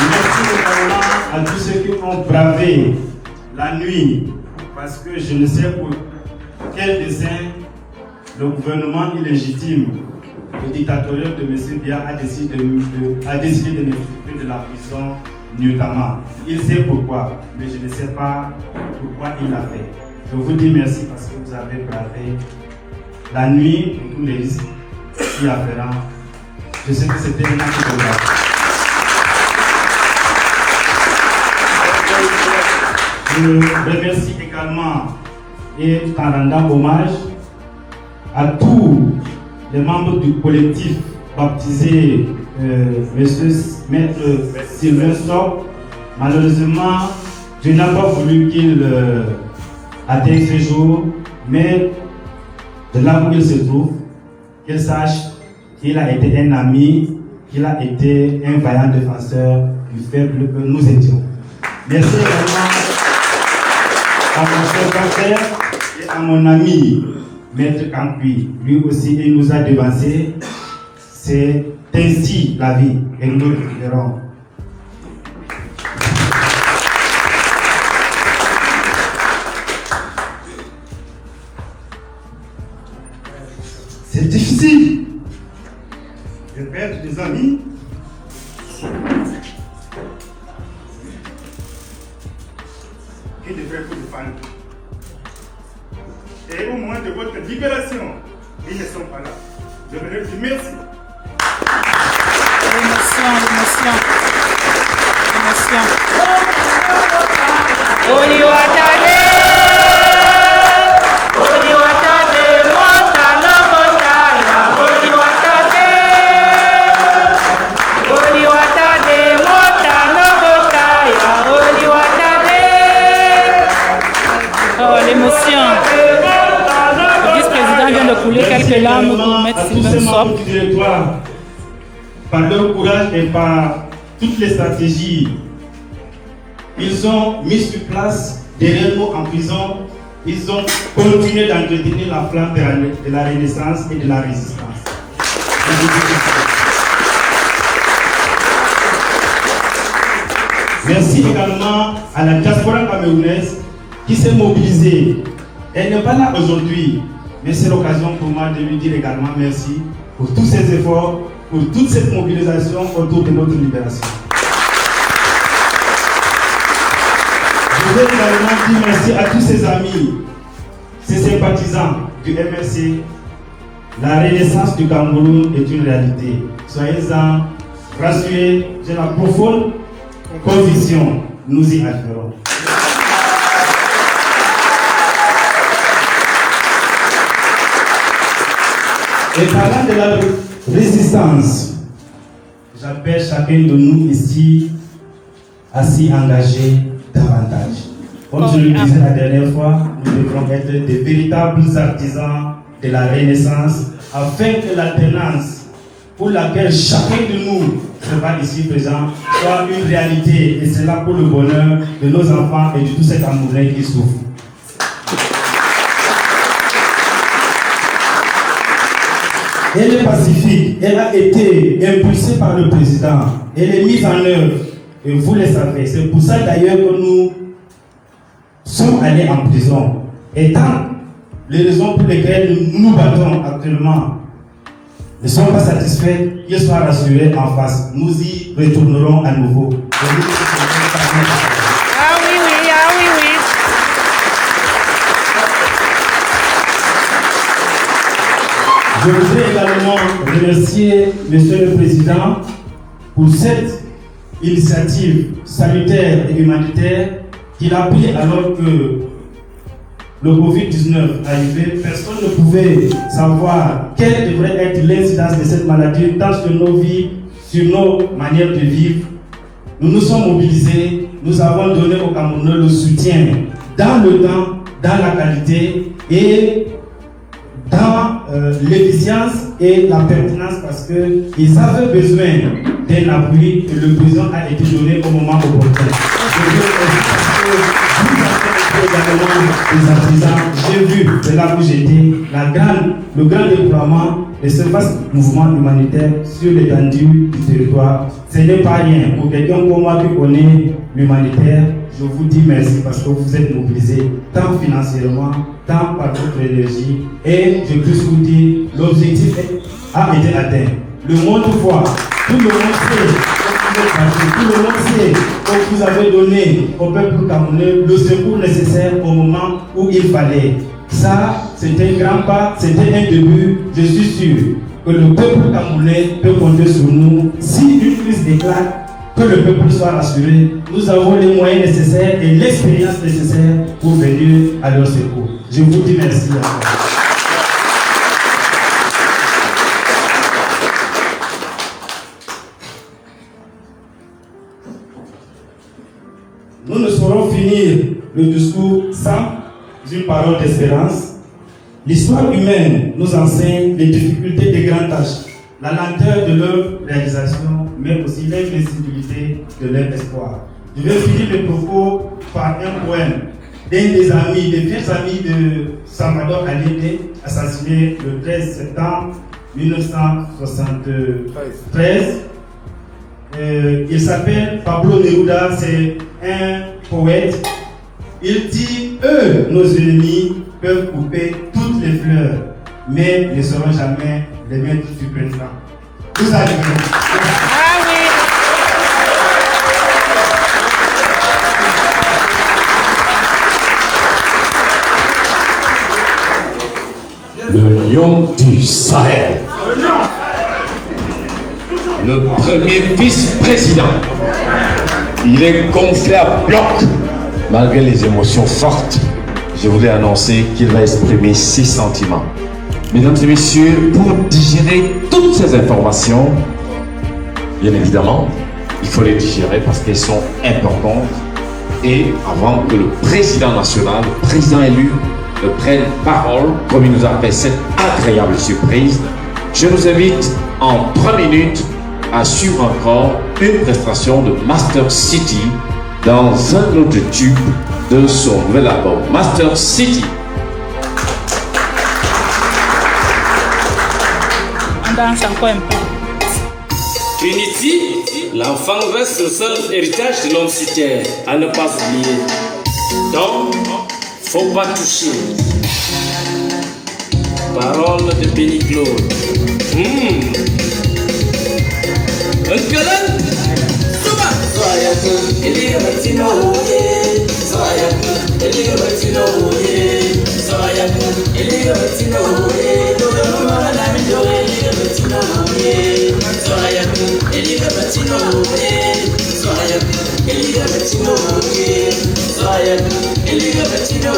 Merci également à tous ceux qui ont bravé la nuit, parce que je ne sais pour quel dessein le gouvernement illégitime, le dictatorial de M. Biya a décidé de m'extirper de la prison nuitamment. Il sait pourquoi, mais je ne sais pas pourquoi il l'a fait. Je vous dis merci parce que vous avez bravé la nuit pour tous les risques y afférents. Je sais que c'était un acte de grâce. Je remercie également et en rendant hommage à tous les membres du collectif baptisé Maître Sylvain Stock. Malheureusement, je n'ai pas voulu qu'il atteigne ce jour, mais de là où il se trouve, qu'il sache qu'il a été un ami, qu'il a été un vaillant défenseur du faible que nous étions. Merci également à mon cher frère et à mon ami, Maître Campui. Lui aussi, il nous a devancés. C'est ainsi la vie, et nous le verrons. C'est difficile de perdre des amis. Qui devraient vous défendre. Et au moment de votre libération, ils ne sont pas là. Je veux leur dire merci. L'émotion. l'émotion. Le vice-président vient de couler quelques larmes pour mettre Sylvain Sop. Par leur courage et par toutes les stratégies, ils ont mis sur place derrière nous en prison. Ils ont continué d'entretenir la flamme de la Renaissance et de la résistance. Merci également à la diaspora camerounaise qui s'est mobilisée. Elle n'est pas là aujourd'hui, mais c'est l'occasion pour moi de lui dire également merci pour tous ces efforts, pour toute cette mobilisation autour de notre libération. Je veux également dire merci à tous ses amis, ses sympathisants du MRC. La renaissance du Cameroun est une réalité. Soyez-en rassurés, j'ai la profonde conviction, nous y arriverons. Et parlant de la résistance, j'appelle chacun de nous ici à s'y engager davantage. Comme je le disais la dernière fois, nous devrons être de véritables artisans de la Renaissance afin que l'alternance pour laquelle chacun de nous sera ici présent soit une réalité, et c'est là pour le bonheur de nos enfants et de tous ces Camerounais qui souffrent. Elle est pacifique, elle a été impulsée par le président, elle est mise en œuvre, et vous le savez. C'est pour ça d'ailleurs que nous sommes allés en prison. Étant les raisons pour lesquelles nous nous battons actuellement ne sont pas satisfaits, qu'ils soient rassurés en face. Nous y retournerons à nouveau. Ah oui, oui, ah oui, oui. Je voudrais également remercier Monsieur le Président pour cette initiative salutaire et humanitaire qu'il a pris alors que le Covid-19 arrivait. Personne ne pouvait savoir quelle devrait être l'incidence de cette maladie tant sur nos vies, sur nos manières de vivre. Nous nous sommes mobilisés, nous avons donné aux Camerounais le soutien dans le temps, dans la qualité et dans l'efficience et la pertinence, parce qu'ils avaient besoin d'un appui et le président a été donné au moment opportun. Les artisans, j'ai vu, c'est là où j'étais, le grand déploiement de ce vaste mouvement humanitaire sur l'étendue du territoire. Ce n'est pas rien. Pour quelqu'un comme moi qui connaît l'humanitaire, je vous dis merci parce que vous êtes mobilisés tant financièrement, tant par votre énergie. Et je peux vous dire, l'objectif a été atteint. Le monde voit, tout le monde sait. Tout le monde sait que vous avez donné au peuple camerounais le secours nécessaire au moment où il fallait. Ça, c'était un grand pas, c'était un début. Je suis sûr que le peuple camerounais peut compter sur nous. Si une crise éclate, que le peuple soit rassuré. Nous avons les moyens nécessaires et l'expérience nécessaire pour venir à leur secours. Je vous dis merci. Nous ne saurons finir le discours sans une parole d'espérance. L'histoire humaine nous enseigne les difficultés des grandes tâches, la lenteur de leur réalisation, mais aussi l'invincibilité de leur espoir. Je vais finir le propos par un poème d'un des amis, des vieux amis de Salvador Allende, assassiné le 13 septembre 1973. Il s'appelle Pablo Neruda, c'est un poète. Il dit, eux, nos ennemis, peuvent couper toutes les fleurs, mais ne seront jamais les maîtres du président. Vous allez voir. Ah oui. Le lion du Sahel. Le premier vice-président. Il est gonflé à bloc. Malgré les émotions fortes, je voulais annoncer qu'il va exprimer 6 sentiments. Mesdames et messieurs, pour digérer toutes ces informations, bien évidemment, il faut les digérer parce qu'elles sont importantes. Et avant que le président national, le président élu, ne prenne parole, comme il nous a fait cette agréable surprise, je vous invite en 3 minutes à suivre encore une prestation de Master City dans un autre tube de son nouvel album, Master City. On danse encore un peu. Trinity, l'enfant reste le seul héritage de l'homme sur terre, à ne pas oublier. Donc, faut pas toucher. Parole de Benny Claude. Un câlin? Soyaku, Eligabatino, Soyaku, Eligabatino, Soyaku, Eligabatino, Eligabatino, Soyaku, Eligabatino, Soyaku, Eligabatino, Soyaku, Eligabatino,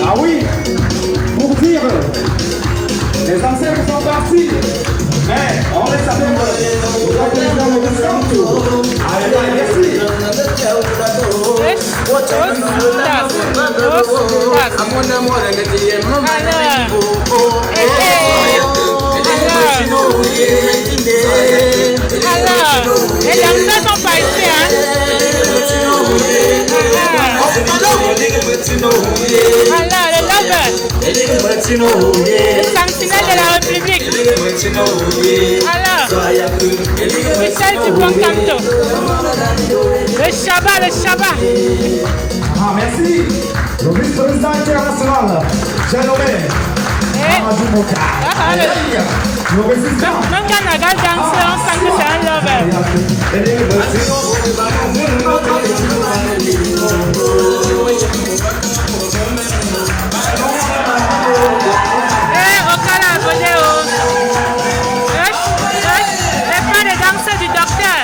Ah oui, pour dire, les ancêtres sont partis, mais on les savait pas. Allez, merci. Alors, les danseurs sont pas ici, hein? Alors, les lovers, les sentinelles de la République. Alors, Michel Dupont-Canto, le Shabbat. Ah, merci. Le vice-président international, j'ai nommé Amadou Moka. Le résistant. Même quand on regarde danser, on sent que c'est un lover. Okala, Bodeo. Les pas des danseurs du docteur.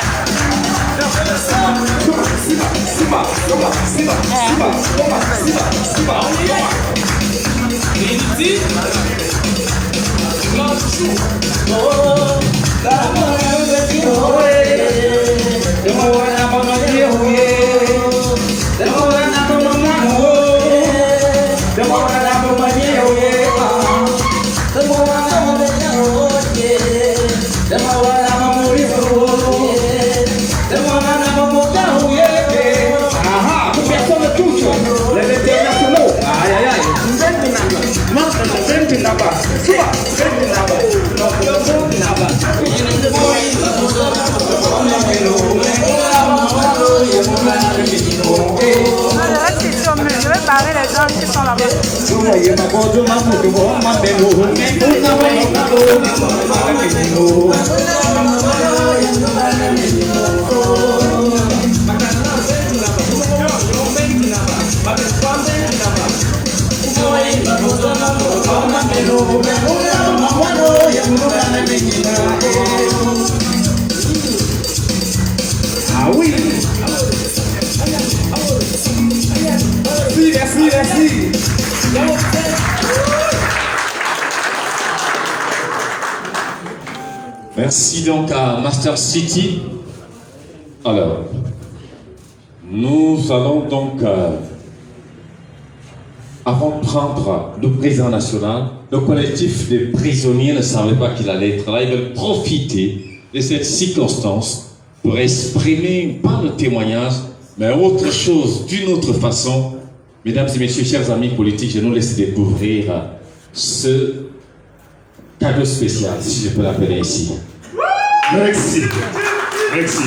Je vais barrer les gens qui sont là-bas. Ah oui. Merci. Merci donc à Master City. Alors, nous allons donc, avant de prendre le président national, le collectif des prisonniers ne savait pas qu'il allait être là. Ils veulent profiter de cette circonstance pour exprimer, pas le témoignage, mais autre chose, d'une autre façon. Mesdames et messieurs, chers amis politiques, je nous laisse découvrir ce cadeau spécial, si je peux l'appeler ainsi. Merci. Merci.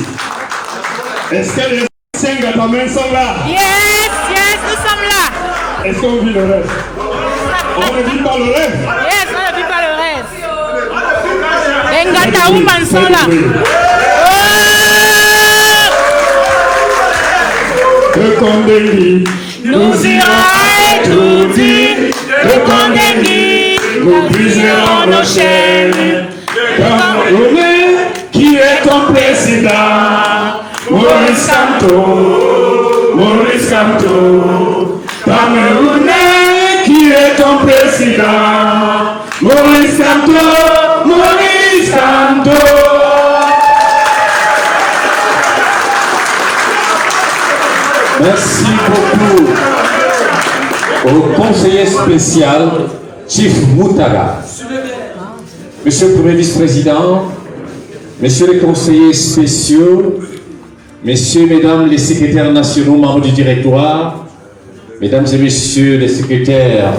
Est-ce que les 5 gâtements sont là? Yes, nous sommes là. Est-ce qu'on vit le reste? On ne vit pas le reste? Yes, on ne vit pas le reste. Les Ngataouman sont là. Le Kondengui nous ira étourdir. Le Kondengui nous briserons nos chaînes. Camerounais qui est ton président, Maurice Kamto, Maurice Kamto. Camerounais qui est ton président, Maurice Kamto, Maurice Kamto. Merci beaucoup au conseiller spécial, Chief Moutaga. Monsieur le Premier vice-président, messieurs les conseillers spéciaux, messieurs, mesdames les secrétaires nationaux, membres du directoire, mesdames et messieurs les secrétaires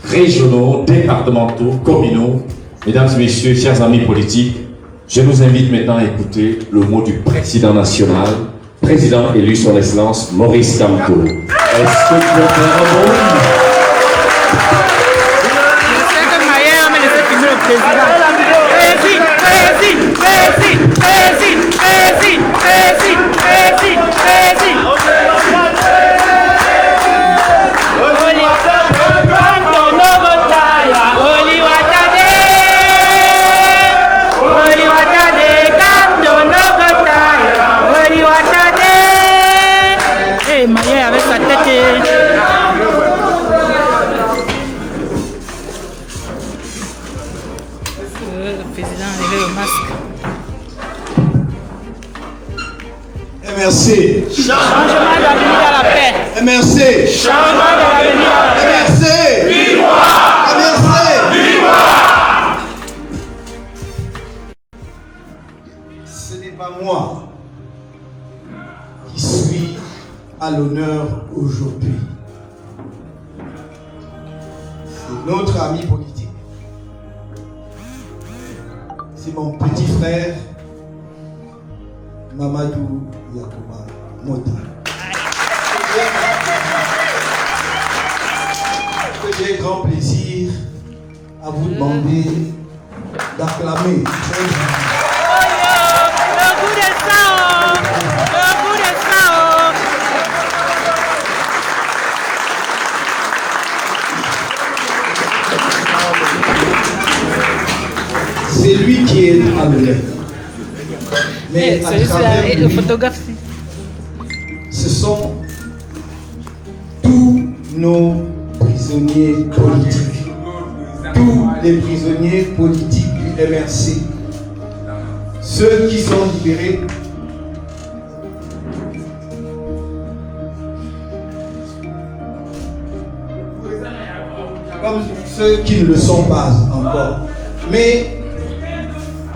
régionaux, départementaux, communaux, mesdames et messieurs, chers amis politiques, je vous invite maintenant à écouter le mot du président national, président élu son excellence Maurice Kamto. Est-ce que vous pouvez faire un mot? Avec sa tête. Le président a levé le masque. MRC. Changement d'avenir à la paix. MRC. Changement d'avenir à la paix. MRC. MRC. Ce n'est pas moi qui suis à l'honneur aujourd'hui. C'est notre ami politique. C'est mon petit frère Mamadou Yakuba Mota. J'ai grand plaisir à vous demander d'acclamer. C'est lui qui est à l'honneur. Mais à travers lui, le photographe. Ce sont tous nos prisonniers politiques. Tous les prisonniers politiques du MRC. Ceux qui sont libérés. Comme ceux qui ne le sont pas encore. Mais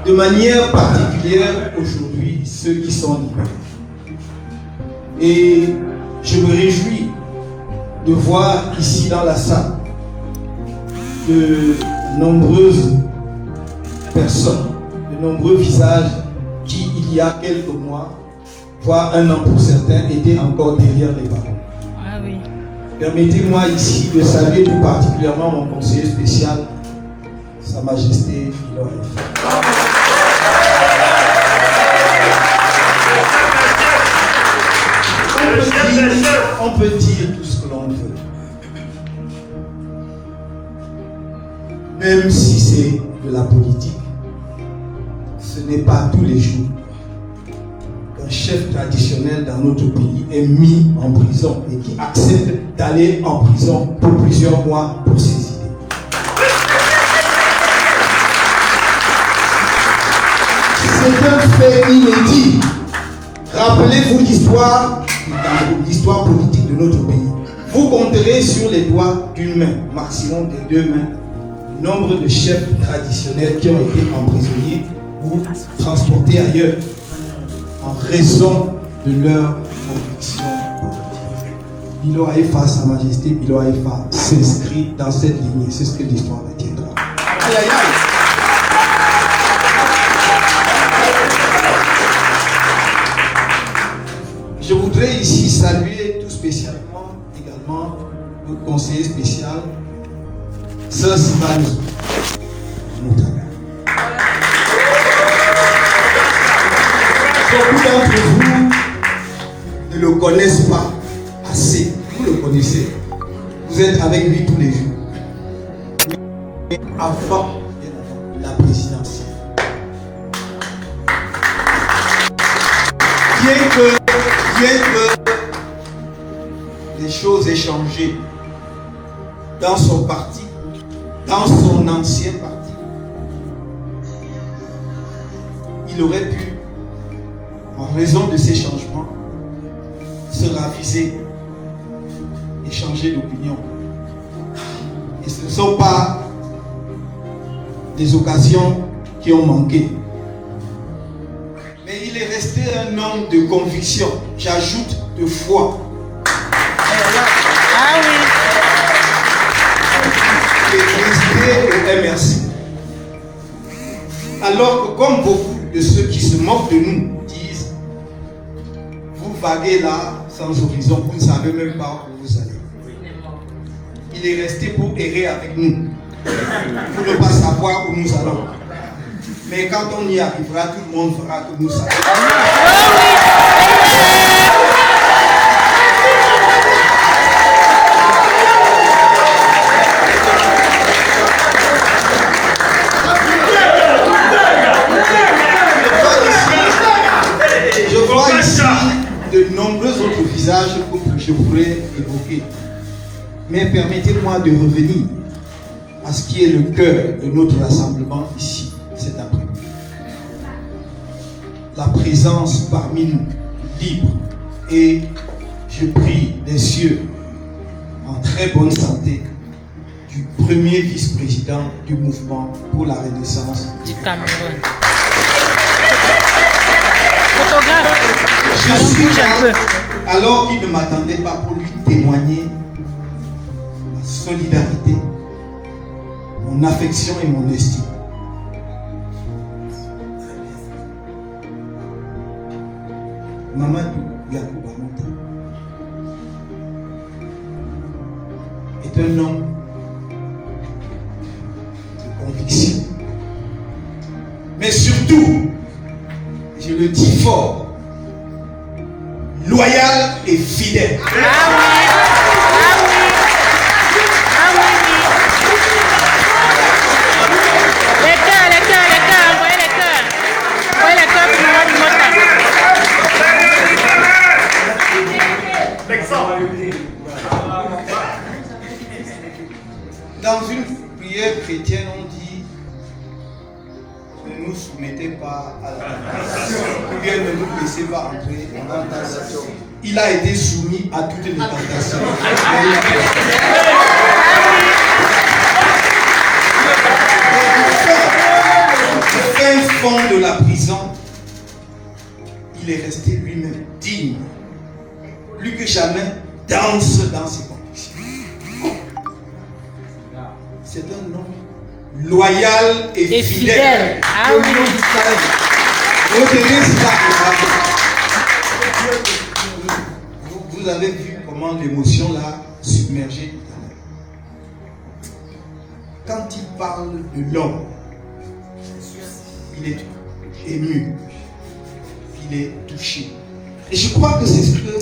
de manière particulière aujourd'hui, ceux qui sont libérés. Et je me réjouis de voir ici dans la salle de nombreuses personnes, de nombreux visages qui, il y a quelques mois, voire un an pour certains, étaient encore derrière les barreaux. Ah oui. Permettez-moi ici de saluer tout particulièrement mon conseiller spécial, Sa Majesté Philo. On peut dire tout ce que l'on veut. Même si c'est de la politique, ce n'est pas tous les jours qu'un chef traditionnel dans notre pays est mis en prison et qui accepte d'aller en prison pour plusieurs mois pour ses idées. C'est un fait inédit. Rappelez-vous l'histoire politique de notre pays. Vous compterez sur les doigts d'une main, maximum des deux mains, nombre de chefs traditionnels qui ont été emprisonnés ou transportés ailleurs en raison de leur conviction politique. Bilo Haïfa, Sa Majesté Bilo Haïfa s'inscrit dans cette lignée. C'est ce que l'histoire retiendra. Aïe, aïe, aïe. Je voudrais ici saluer tout spécialement également le conseiller spécial, Sœur Sivani Moutaga. Beaucoup d'entre vous ne le connaissent pas assez. Vous le connaissez. Vous êtes avec lui tous les jours. Mais avant la présidentielle, bien que les choses aient changé dans son parti, dans son ancien parti, il aurait pu, en raison de ces changements, se raviser et changer d'opinion. Et ce ne sont pas des occasions qui ont manqué. Mais il est resté un homme de conviction, j'ajoute de foi. Ah oui. Il est resté au MRC. Alors que comme beaucoup de ceux qui se moquent de nous disent, vous vaguez là sans horizon, vous ne savez même pas où vous allez. Il est resté pour errer avec nous, pour ne pas savoir où nous allons. Mais quand on y arrivera, tout le monde fera que nous savons. Je vois ici de nombreux autres visages que je pourrais évoquer. Mais permettez-moi de revenir à ce qui est le cœur de notre rassemblement ici, cet après-midi. La présence parmi nous, libre, et je prie les cieux, en très bonne santé, du premier vice-président du mouvement pour la renaissance du Cameroun. Photographe. Je suis là, alors qu'il ne m'attendait pas pour lui témoigner ma solidarité, mon affection et mon estime. Mamadou Yacouba Mouta est un homme de conviction. Mais surtout, je le dis fort, loyal et fidèle. Ah oui. Ah oui. Ah oui. Les cœurs, envoyez les cœurs. Envoyez les cœurs pour Mamadou Mouta. Dans une prière chrétienne, on dit ne nous soumettez pas à la tentation, ou bien ne nous laissez pas entrer en tentation. Il a été soumis à toutes les tentations. Au fin fond de la prison, il est resté lui-même digne, plus que jamais danse dans ses convictions. C'est un homme loyal et fidèle. Ah oui. Vous avez vu comment l'émotion l'a submergé tout à l'heure. Quand il parle de l'homme, il est ému, il est touché. Et je crois que c'est ce que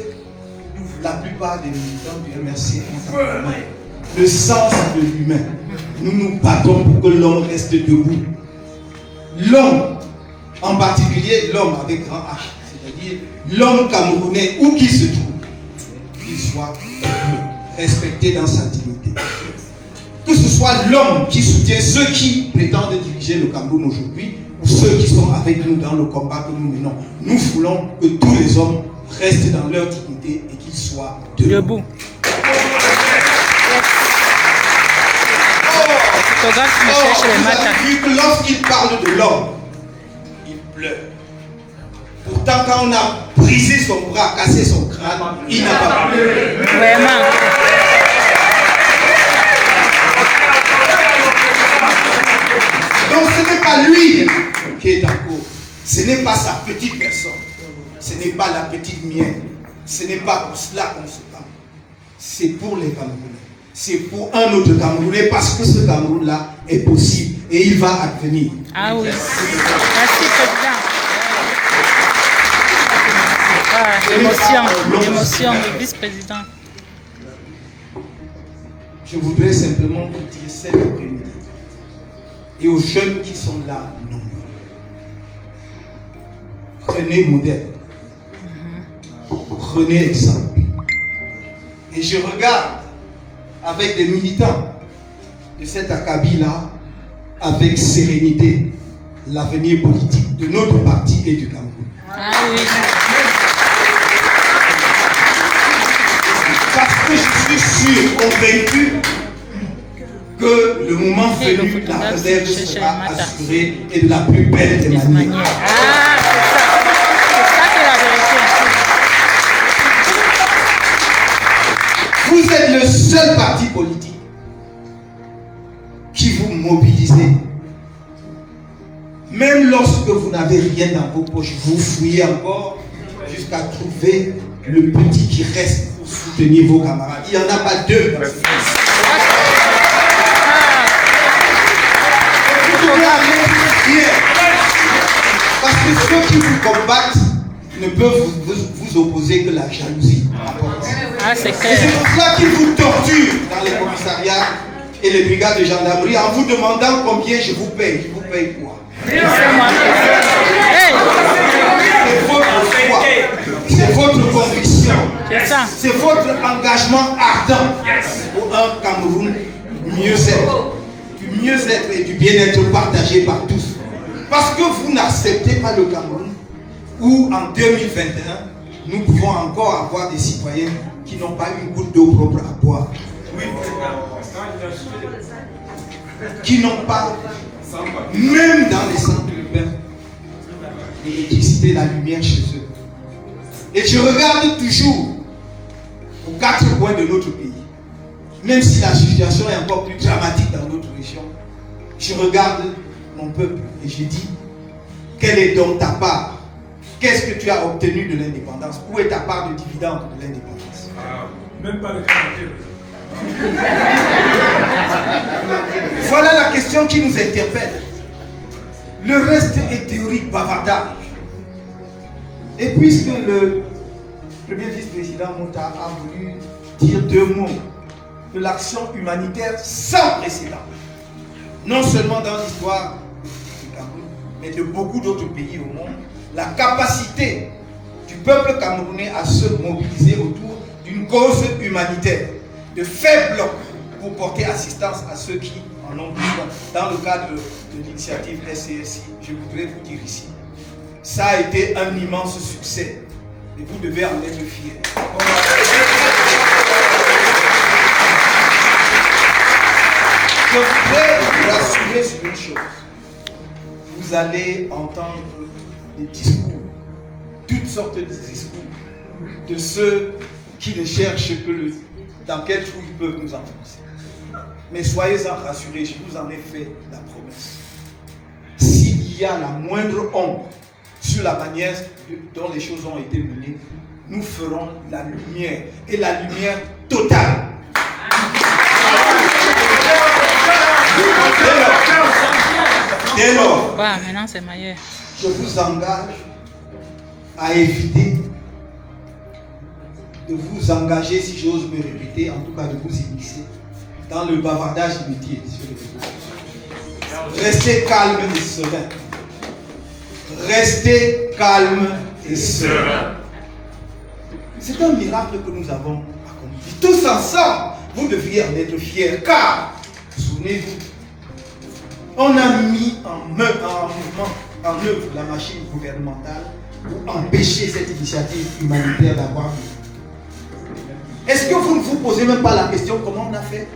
la plupart des militants du MRC ont en commun. Le sens de l'humain. Nous nous battons pour que l'homme reste debout. L'homme, en particulier l'homme avec grand H, c'est-à-dire l'homme camerounais, où qu'il se trouve, qu'il soit respecté dans sa dignité. Que ce soit l'homme qui soutient ceux qui prétendent diriger le Cameroun aujourd'hui, ou ceux qui sont avec nous dans le combat que nous menons. Nous voulons que tous les hommes restent dans leur dignité et qu'ils soient debout. Lorsqu'il parle de l'homme, il pleure. Pourtant, quand on a brisé son bras, cassé son crâne, il n'a pas pleuré. Vraiment. Donc ce n'est pas lui qui est en cause. Ce n'est pas sa petite personne. Ce n'est pas la petite mienne. Ce n'est pas pour cela qu'on se bat. C'est pour les Camerounais. C'est pour un autre Camerounais parce que ce Cameroun-là est possible et il va advenir. Ah oui. Merci, président. L'émotion du vice-président. Je voudrais simplement vous dire cet après-midi et aux jeunes qui sont là, non. Prenez modèle. Prenez exemple. Et je regarde avec des militants de cet acabit-là avec sérénité l'avenir politique de notre parti et du Cameroun. Ah oui. Parce que je suis sûr, convaincu que le moment venu, la réserve sera assurée et de la plus belle des manières. Ah, c'est ça qui est la vérité. Vous êtes le seul parti politique qui vous mobilisez. Même lorsque vous n'avez rien dans vos poches, vous fouillez encore jusqu'à trouver le petit qui reste pour soutenir vos camarades. Il n'y en a pas deux. Parce que ceux qui vous combattent ne peuvent vous opposer que la jalousie. Ah, c'est clair. C'est pour ça qu'ils vous torturent dans les commissariats et les brigades de gendarmerie en vous demandant combien je vous paye. Je vous paye quoi? C'est votre foi, c'est votre conviction, c'est votre engagement ardent pour un Cameroun mieux-être, du mieux-être et du bien-être partagé par tous. Parce que vous n'acceptez pas le Cameroun où en 2021, nous pouvons encore avoir des citoyens qui n'ont pas une goutte d'eau propre à boire. Oui. Qui n'ont pas, même dans les centres urbains, l'électricité, la lumière chez eux. Et je regarde toujours aux quatre coins de notre pays, même si la situation est encore plus dramatique dans notre région, je regarde mon peuple et je dis, quelle est donc ta part? Qu'est-ce que tu as obtenu de l'indépendance? Où est ta part de dividende de l'indépendance? Même pas le caractère. Voilà la question qui nous interpelle. Le reste est théorique, bavardage. Et puisque le premier vice-président Mota a voulu dire deux mots de l'action humanitaire sans précédent, non seulement dans l'histoire du Cameroun, mais de beaucoup d'autres pays au monde, la capacité du peuple camerounais à se mobiliser autour d'une cause humanitaire, de faire bloc pour porter assistance à ceux qui en ont besoin. Dans le cadre de l'initiative SCSI, je voudrais vous dire ici, ça a été un immense succès et vous devez en être fiers. Je voudrais vous rassurer sur une chose. Vous allez entendre des discours, toutes sortes de discours, de ceux qui ne cherchent que dans quel trou ils peuvent nous enfoncer. Mais soyez-en rassurés, je vous en ai fait la promesse. S'il y a la moindre ombre sur la manière dont les choses ont été menées, nous ferons la lumière, et la lumière totale. Dès lors, maintenant c'est meilleur. Je vous engage à éviter de vous engager, si j'ose me répéter, en tout cas de vous immiscer dans le bavardage inutile sur les réseaux. Restez calme et serein. Restez calme et serein. C'est un miracle que nous avons accompli. Tous ensemble, vous devriez en être fiers, car, souvenez-vous, on a mis en œuvre la machine gouvernementale pour empêcher cette initiative humanitaire d'avoir lieu. Est-ce que vous ne vous posez même pas la question comment on a fait?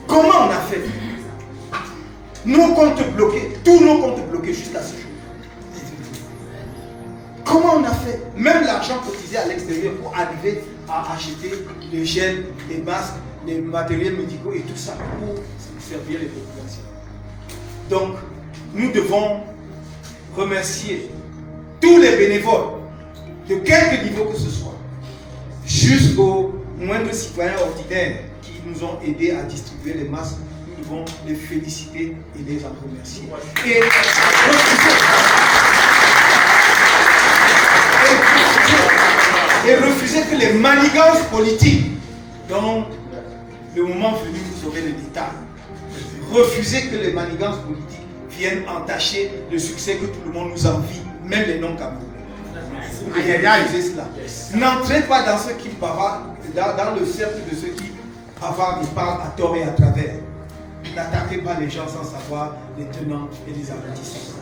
Comment on a fait? Nos comptes bloqués, tous nos comptes bloqués jusqu'à ce jour. Comment on a fait? Même l'argent cotisé à l'extérieur pour arriver à acheter les gels, les masques, les matériels médicaux et tout ça pour servir les populations. Donc, nous devons remercier tous les bénévoles, de quelque niveau que ce soit, jusqu'aux moindres citoyens ordinaires qui nous ont aidés à distribuer les masques. Nous devons les féliciter et les en remercier. Et refuser que les manigances politiques, dont le moment venu vous aurez le détail, refuser que les manigances politiques viennent entacher le succès que tout le monde nous envie, même les non-camerounais. N'entrez pas dans ceux qui bavardent, dans le cercle de ceux qui bavardent et parlent à tort et à travers. N'attaquez pas les gens sans savoir les tenants et les aboutissants.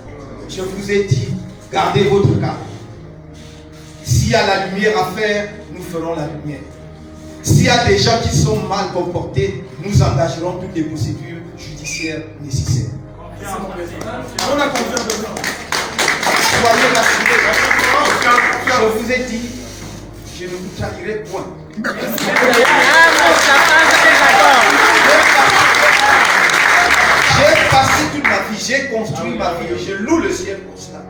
Je vous ai dit, gardez votre calme. S'il y a la lumière à faire, nous ferons la lumière. S'il y a des gens qui sont mal comportés, nous engagerons toutes les procédures judiciaires nécessaires. On a confiance de nous. Soyez rassurés. Je vous ai dit, je ne vous trahirai point. J'ai passé toute ma vie, j'ai construit ma vie, je loue le ciel pour cela.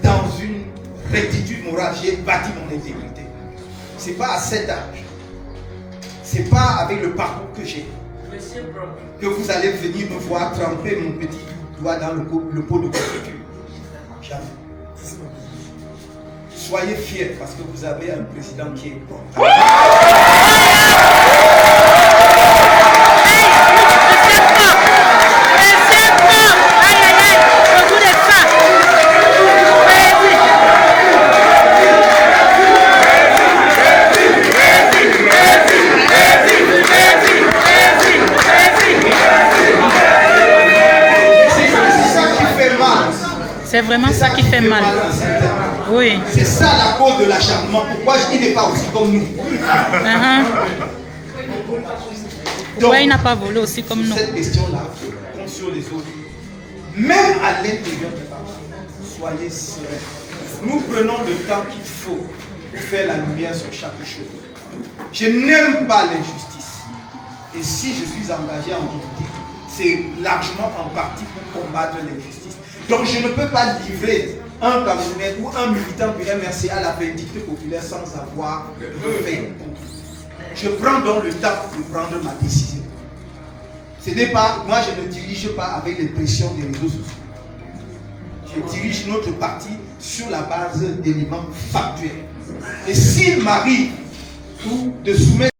Dans une rectitude morale, j'ai bâti mon intégrité. Ce n'est pas à cet âge, ce n'est pas avec le parcours que j'ai, que vous allez venir me voir tremper mon petit doigt dans le pot de confiture. Jamais. Soyez fiers parce que vous avez un président qui est bon. C'est vraiment ça qui fait mal. Oui. C'est ça la cause de l'acharnement. Pourquoi il n'est pas aussi comme nous? Pourquoi il n'a pas volé aussi comme nous? Cette question-là compte sur les autres. Même à l'intérieur du parti, soyez sereins. Nous prenons le temps qu'il faut pour faire la lumière sur chaque chose. Je n'aime pas l'injustice. Et si je suis engagé en politique, c'est largement en partie pour combattre l'injustice. Donc je ne peux pas livrer un Camerounais ou un militant du MRC à la vindicte populaire sans avoir fait. Je prends donc le temps de prendre ma décision. Ce n'est pas, moi je ne dirige pas avec les pressions des réseaux sociaux. Je dirige notre parti sur la base d'éléments factuels. Et s'il m'arrive de soumettre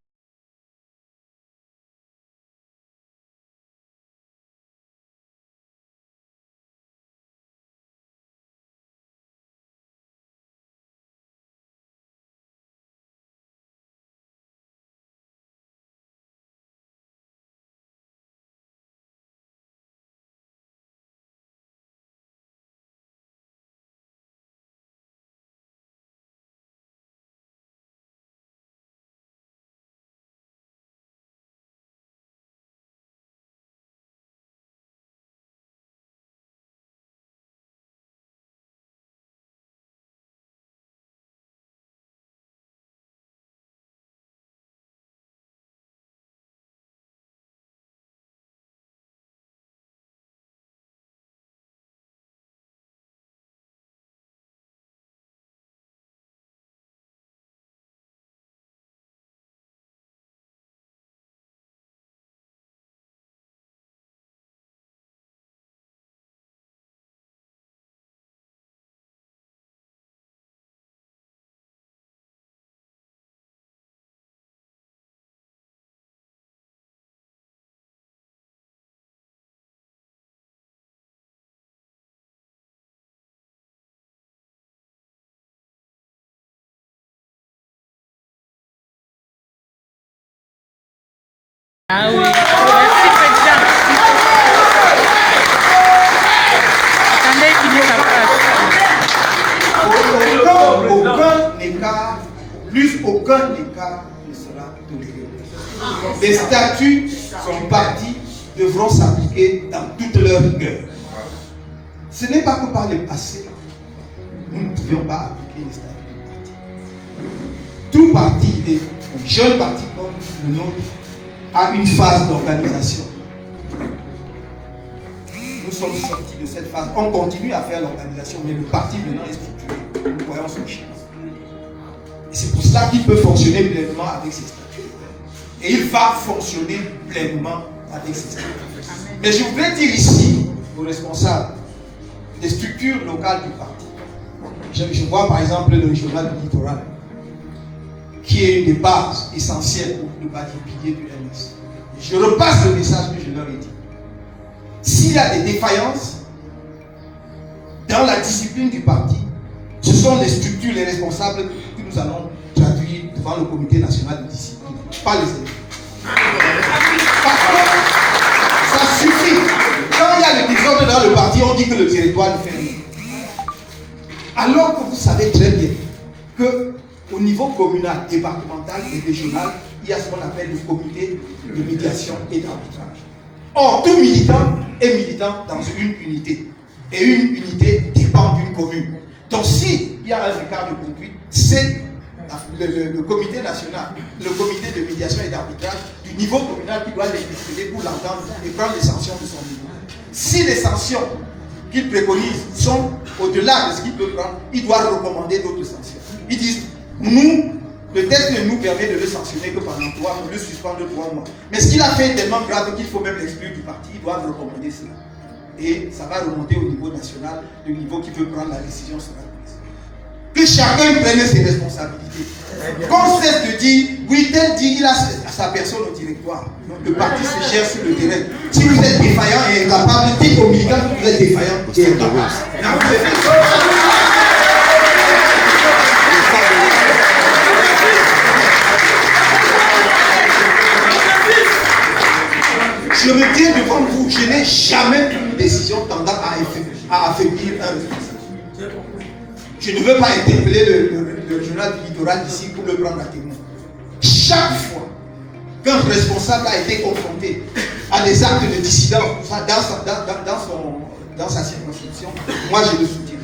Ah oui, merci président. Attendez qu'il ait sa place. Aucun écart, plus aucun écart ne sera toléré. Les statuts sont partis devront s'appliquer dans toute leur rigueur. Ce n'est pas que par le passé, nous ne pouvions pas appliquer les statuts du parti. Tout parti, et un jeune parti comme le nôtre, a une phase d'organisation. Nous sommes sortis de cette phase. On continue à faire l'organisation, mais le parti maintenant est structuré. Nous voyons son chef. Et c'est pour cela qu'il peut fonctionner pleinement avec ses statuts. Et il va fonctionner pleinement avec ses statuts. Mais je voudrais dire ici aux responsables des structures locales du parti. Je vois par exemple le régional du littoral, qui est une des bases essentielles pour ne pas dire pilier du MS. Je repasse le message que je leur ai dit. S'il y a des défaillances dans la discipline du parti, ce sont les structures, les responsables que nous allons traduire devant le comité national de discipline, pas les élèves. Parce que ça suffit. Quand il y a le désordre dans le parti, on dit que le territoire ne fait rien. Alors que vous savez très bien qu'au niveau communal, départemental et régional, il y a ce qu'on appelle le comité de médiation et d'arbitrage. Or, tout militant est militant dans une unité. Et une unité dépend d'une commune. Donc, s'il y a un écart de conduite, c'est le comité national, le comité de médiation et d'arbitrage du niveau communal qui doit légiférer pour l'entendre et prendre les sanctions de son niveau. Si les sanctions qu'il préconise sont au-delà de ce qu'il peut prendre, il doit recommander d'autres sanctions. Ils disent, nous, le texte ne nous permet de le sanctionner que pendant 3 mois, de le suspendre 3 mois. Mais ce qu'il a fait est tellement grave qu'il faut même l'exclure du parti, ils doivent recommander cela. Et ça va remonter au niveau national, le niveau qui peut prendre la décision sera prise. Que chacun prenne ses responsabilités. Qu'on cesse de dire, oui, tel dit, il a sa personne au directoire. Donc le parti se gère sur le terrain. Si vous êtes défaillant et incapable, dites aux militants que vous êtes défaillant et incapable. Je me tiens devant vous, je n'ai jamais pris une décision tendant à affaiblir un responsable. Je ne veux pas interpeller le journal du littoral ici pour le prendre à témoin. Chaque fois qu'un responsable a été confronté à des actes de dissidence dans sa circonscription, moi je le soutiens.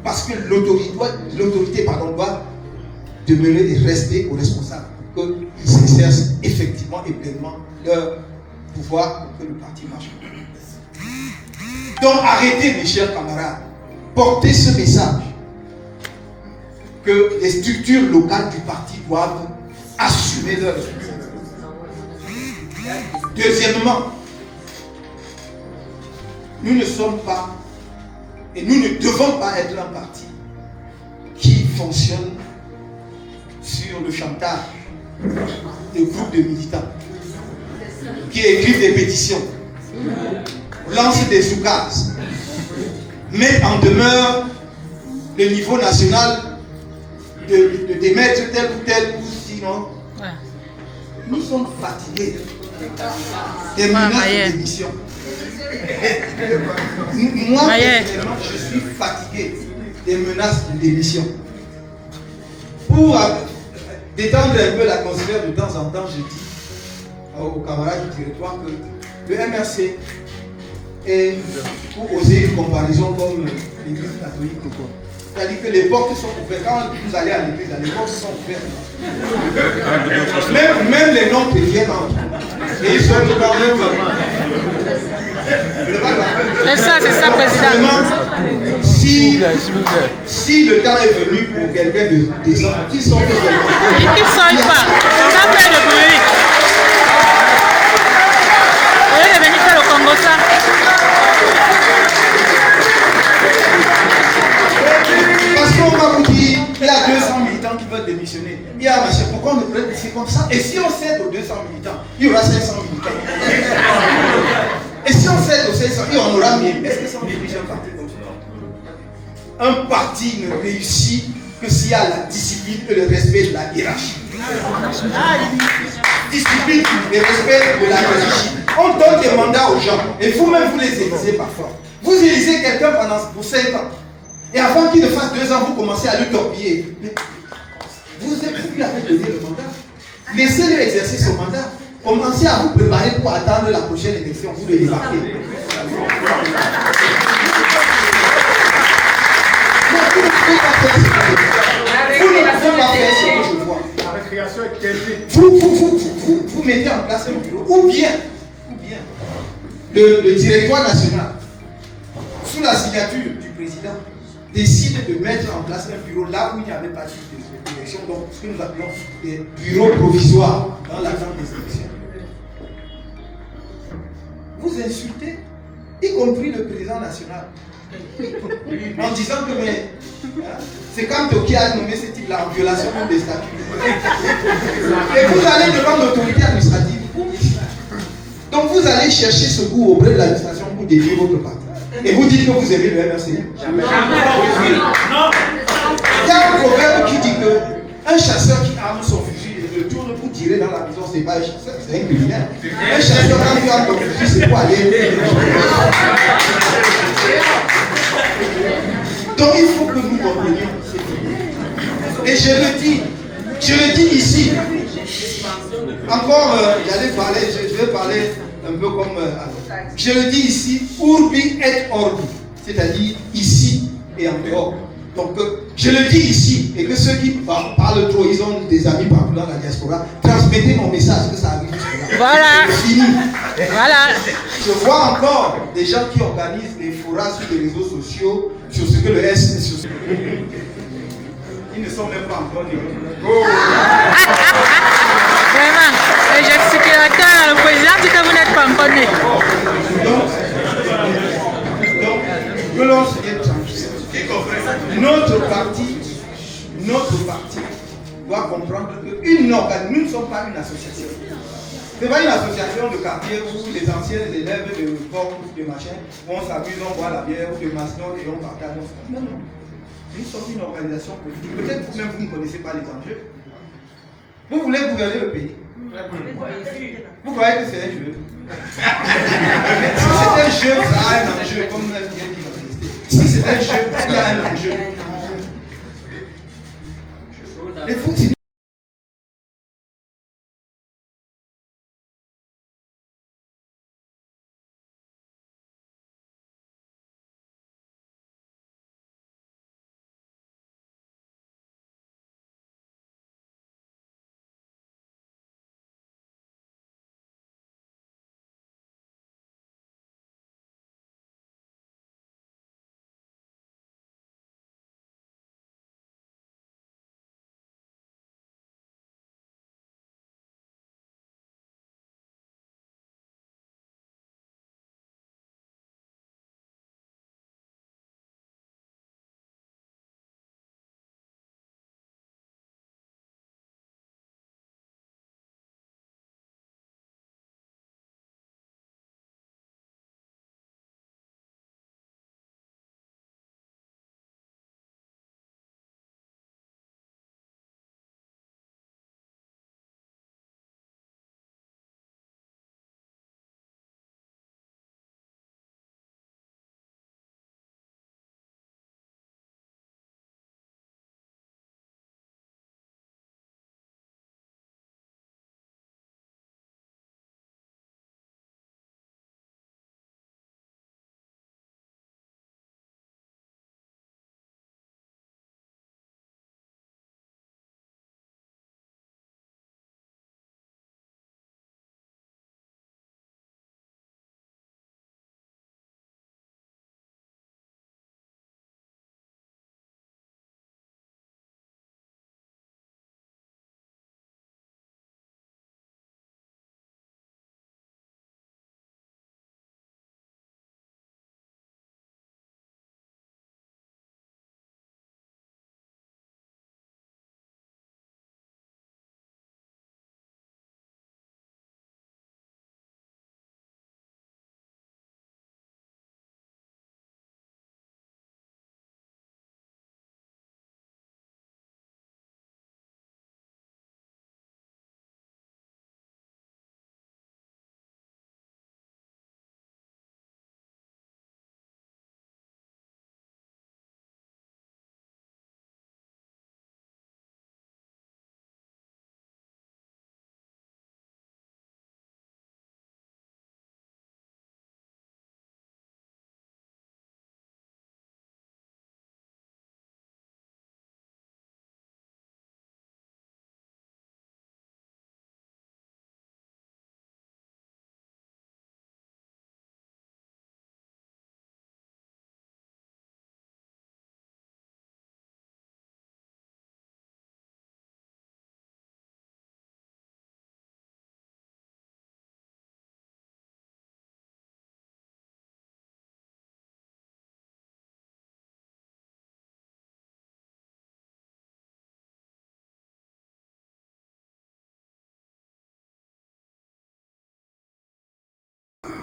Parce que l'autorité doit demeurer et rester aux responsables pour qu'ils s'exercent effectivement et pleinement leur pouvoir pour que le parti marche. Donc arrêtez mes chers camarades, portez ce message que les structures locales du parti doivent assumer leur responsabilité. Deuxièmement, nous ne sommes pas et nous ne devons pas être un parti qui fonctionne sur le chantage de groupes de militants qui écrivent des pétitions, lancent des soukases, mettent en demeure le niveau national de démettre tel ou tel, ou sinon. Nous sommes fatigués des menaces de démission. Moi, personnellement, je suis fatigué des menaces de démission. Pour détendre un peu l'atmosphère de temps en temps, je dis aux camarades du territoire que le MRC est, pour oser une comparaison comme l'église catholique, c'est-à-dire que les portes sont ouvertes. Quand vous allez à l'église, les portes sont ouvertes. Même les non-chrétiens entrent. Et ils sont quand même. C'est ça, président. Si le temps est venu pour quelqu'un de descendre, qui sont les gens? Ils ne sortent pas. Ça fait le bruit. Au lieu de venir faire le Congo, ça. Parce qu'on va vous dire, il y a 200 militants qui veulent démissionner. Il y a machin, pourquoi on ne prête c'est comme ça? Et si on cède aux 200 militants, il y aura 500 militants. Et si on cède aux 500, il y en aura 1000. Est-ce que ça on dirige un parti comme ça? Un parti ne réussit que s'il y a la discipline et le respect de la hiérarchie. Discipline et respect de la hiérarchie. On donne des mandats aux gens et vous-même vous les élisez parfois. Vous élisez quelqu'un pour 5 ans. Et avant qu'il ne fasse 2 ans, vous commencez à le torpiller. Mais vous lui avez donné le mandat. Laissez-le exercer son mandat. Commencez à vous préparer pour attendre la prochaine élection, vous le débarquez. Vous mettez en place un bureau, ou bien le directoire national, sous la signature du président, décide de mettre en place un bureau là où il n'y avait pas d'élection, donc ce que nous appelons des bureaux provisoires dans l'attente des élections. Vous insultez, y compris le président national, en disant que c'est quand qui a nommé ce type-là en violation des statuts. Et vous allez devant l'autorité administrative. Donc vous allez chercher ce goût auprès de l'administration pour défier votre parti. Et vous dites que vous aimez le MRC. Jamais. Il y a un proverbe qui dit que un chasseur qui arme son fusil et le tourne pour tirer dans la maison, c'est pas un chasseur, c'est un criminel. Un chasseur quand il arme son fusil, c'est pour aller. Donc il faut que nous comprenions. Et je le dis ici. Encore, je vais parler un peu comme. Je le dis ici, urbi et orbi, c'est-à-dire ici et en dehors. Donc, je le dis ici, et que ceux qui parlent trop, ils ont des amis partout dans la diaspora, transmettez mon message, que ça arrive jusque-là. Voilà. C'est fini. Voilà. Je vois encore des gens qui organisent des forats sur les réseaux sociaux sur ce que le S. Ils ne sont même pas encore nés. Vraiment, le gesticulateur, le président, tout que vous n'êtes pas encore né. Donc, que l'on se tienne tranquille. Notre parti doit comprendre qu'une organisation, nous ne sommes pas une association. Ce n'est pas une association de quartier où les anciens élèves de corps ou de machin vont s'amuser, on boit la bière ou de masnon et on partage. Non, non. Nous sommes une organisation politique. Peut-être vous-même, vous ne connaissez pas les enjeux. Vous voulez gouverner le pays. Vous croyez que c'est un jeu. Si c'est un jeu, ça a un enjeu, comme vient dit. Si c'est un jeu, il y a un enjeu. Et vous,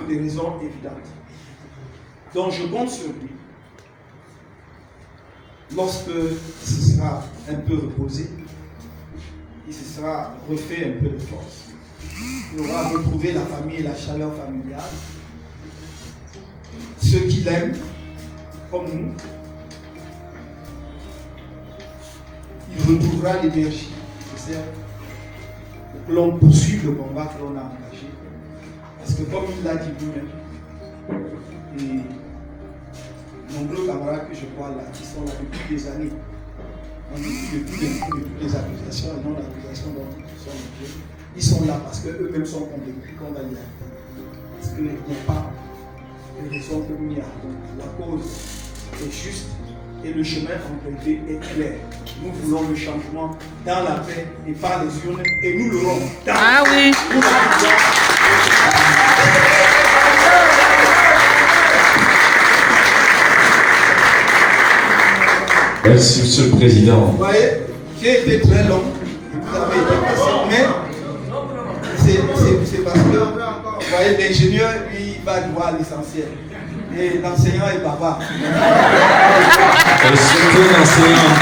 pour des raisons évidentes. Donc je compte sur lui. Lorsque il se sera un peu reposé, il se sera refait un peu de force. Il aura retrouvé la famille et la chaleur familiale. Ceux qui l'aiment, comme nous, il retrouvera l'énergie nécessaire pour que l'on poursuive le combat que l'on a engagé. Parce que comme il l'a dit lui-même, et nombreux camarades que je vois là, qui sont là depuis des années, depuis les accusations et non accusations dont ils sont l'objet, ils sont là parce qu'eux-mêmes sont convaincus qu'on va y aller. Parce qu'il n'y a pas de raison que nous y allons. La cause est juste et le chemin emprunté est clair. Nous voulons le changement dans la paix et par les urnes et nous l'aurons. Ah oui. Merci, Monsieur le Président. Vous voyez, j'ai été très long, vous avez été patient, mais c'est parce que, vous voyez, l'ingénieur, lui, va voir l'essentiel. Et l'enseignant est bavard. Et surtout l'enseignant.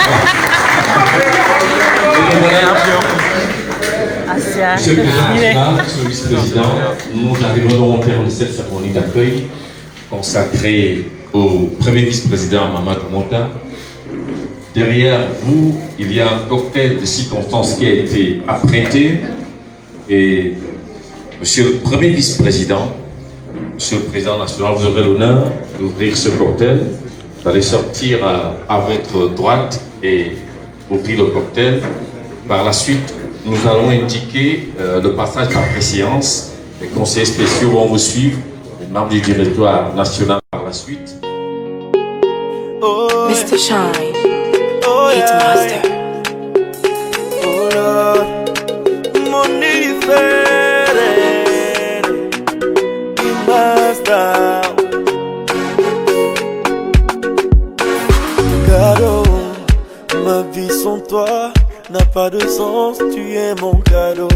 Monsieur le Président, Monsieur le Vice-président, nous arrivons au terme de cette cérémonie d'accueil consacrée au premier vice-président Mamadou Monta. Derrière vous, il y a un cocktail de circonstances qui a été apprêté et Monsieur le premier vice-président, Monsieur le président national, vous aurez l'honneur d'ouvrir ce cocktail. Vous allez sortir à votre droite et ouvrir le cocktail. Par la suite, nous allons indiquer le passage par préséance. Les conseillers spéciaux vont vous suivre, les membres du directoire national par la suite. Mr. Shine, Hitmaster. Oh Lord, money Hitmaster. Cadeau, ma vie sans toi n'a pas de sens, tu es mon cadeau.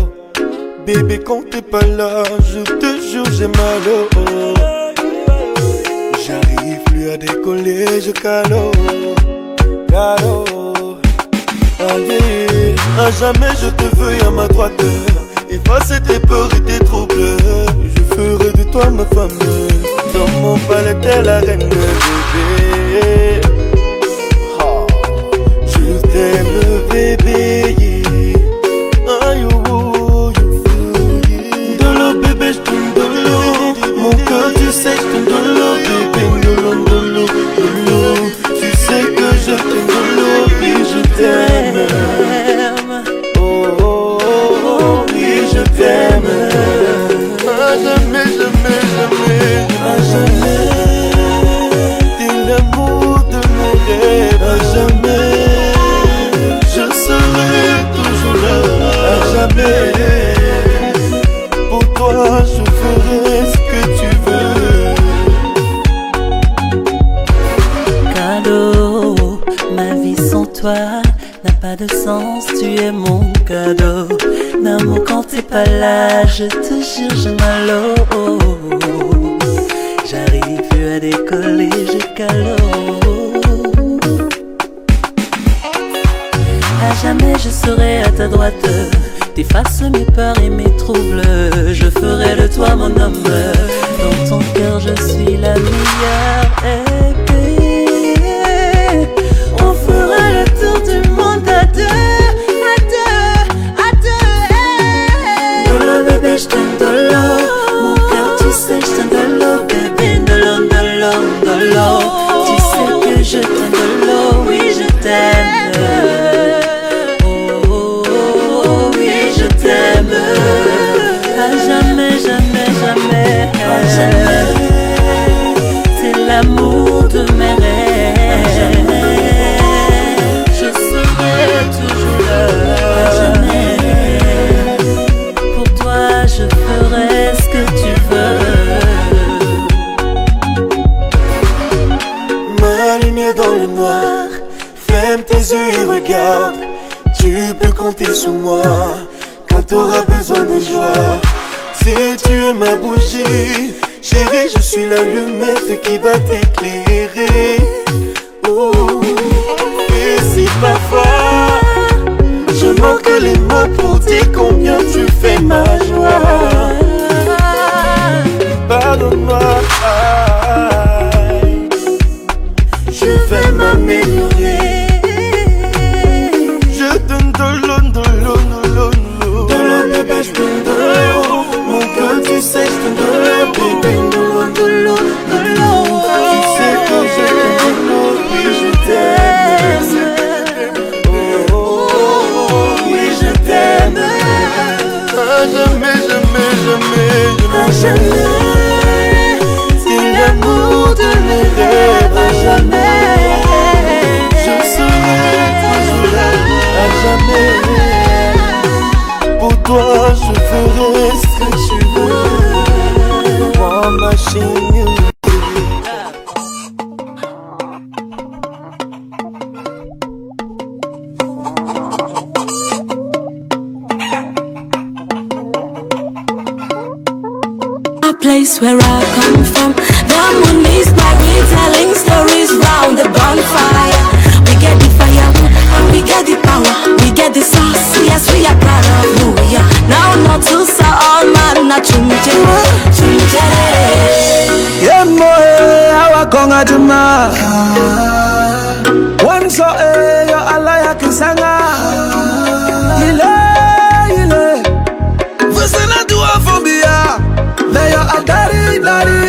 Bébé, quand t'es pas là, je te jure, j'ai mal au haut. J'arrive plus à décoller, je calo. Allez, à jamais je te veux à ma droite. Effacer tes peurs et tes troubles. Je ferai de toi ma femme. Dans mon palais, t'es la reine, bébé. Oh, je t'aime, bébé. Aïe, de l'eau, bébé, je t'aime de l'eau. Mon cœur, tu sais, je t'aime de l'eau, bébé. De l'eau. Tu sais que je t'aime de l'eau, oui, je t'aime. Oh, oh, oh, oui, je t'aime. À jamais, jamais, jamais. À jamais. T'es l'amour de mes rêves. À jamais. Je serai toujours là. À jamais. Pour toi, je ferai ce que tu veux. Cadeau, ma vie sans toi n'a pas de sens, tu es mon cadeau. D'amour quand t'es pas là, je te jure, j'ai mal au haut. J'arrive plus à décoller, je calo. À jamais je serai à ta droite, t'effaces mes peurs et mes troubles. Je ferai de toi mon homme, dans ton cœur je suis la meilleure. On fera le tour du monde à deux, à deux, à deux. Dolo bébé, je t'aime dolo. Mon cœur, tu sais, je t'aime dolo, bébé. Dolo, dolo, dolo. Tu sais que je t'aime dolo, oui, je t'aime. Oh, oh, oh, oui, je t'aime. À jamais, jamais, jamais. À jamais. C'est l'amour de mes rêves. Je serai toujours là. À jamais. Pour toi, je ferai ce que tu veux. Ma lumière dans le noir, ferme tes yeux et regarde. Tu peux compter sur moi quand t'auras besoin de joie. Si tu es ma bougie, Chérie, je suis l'allumette qui va t'éclairer. Oh. Et si parfois je manque les mots pour dire combien tu fais ma joie, pardonne-moi, je vais m'améliorer. Je donne de l'eau, bébé, je donne de l'eau. Mon cœur, tu sais, je donne de l'eau, bébé, de l'eau. Tu sais que je donne de l'eau, oui, je t'aime. Oui, je t'aime. À jamais. C'est l'amour de mes rêves, à jamais. Je serai toujours là, à jamais. Pour toi, je ferai ce que tu veux. Moi, machine. Place where I come from, the moon is bright, we telling stories round the bonfire. We get the fire and we get the power, we get the sauce, yes we are proud of who we are. Now not to say all man na chunche. Yeah moe awa konga juma, one so yo alaya kisanga. Você na tua fobia. They are a daddy.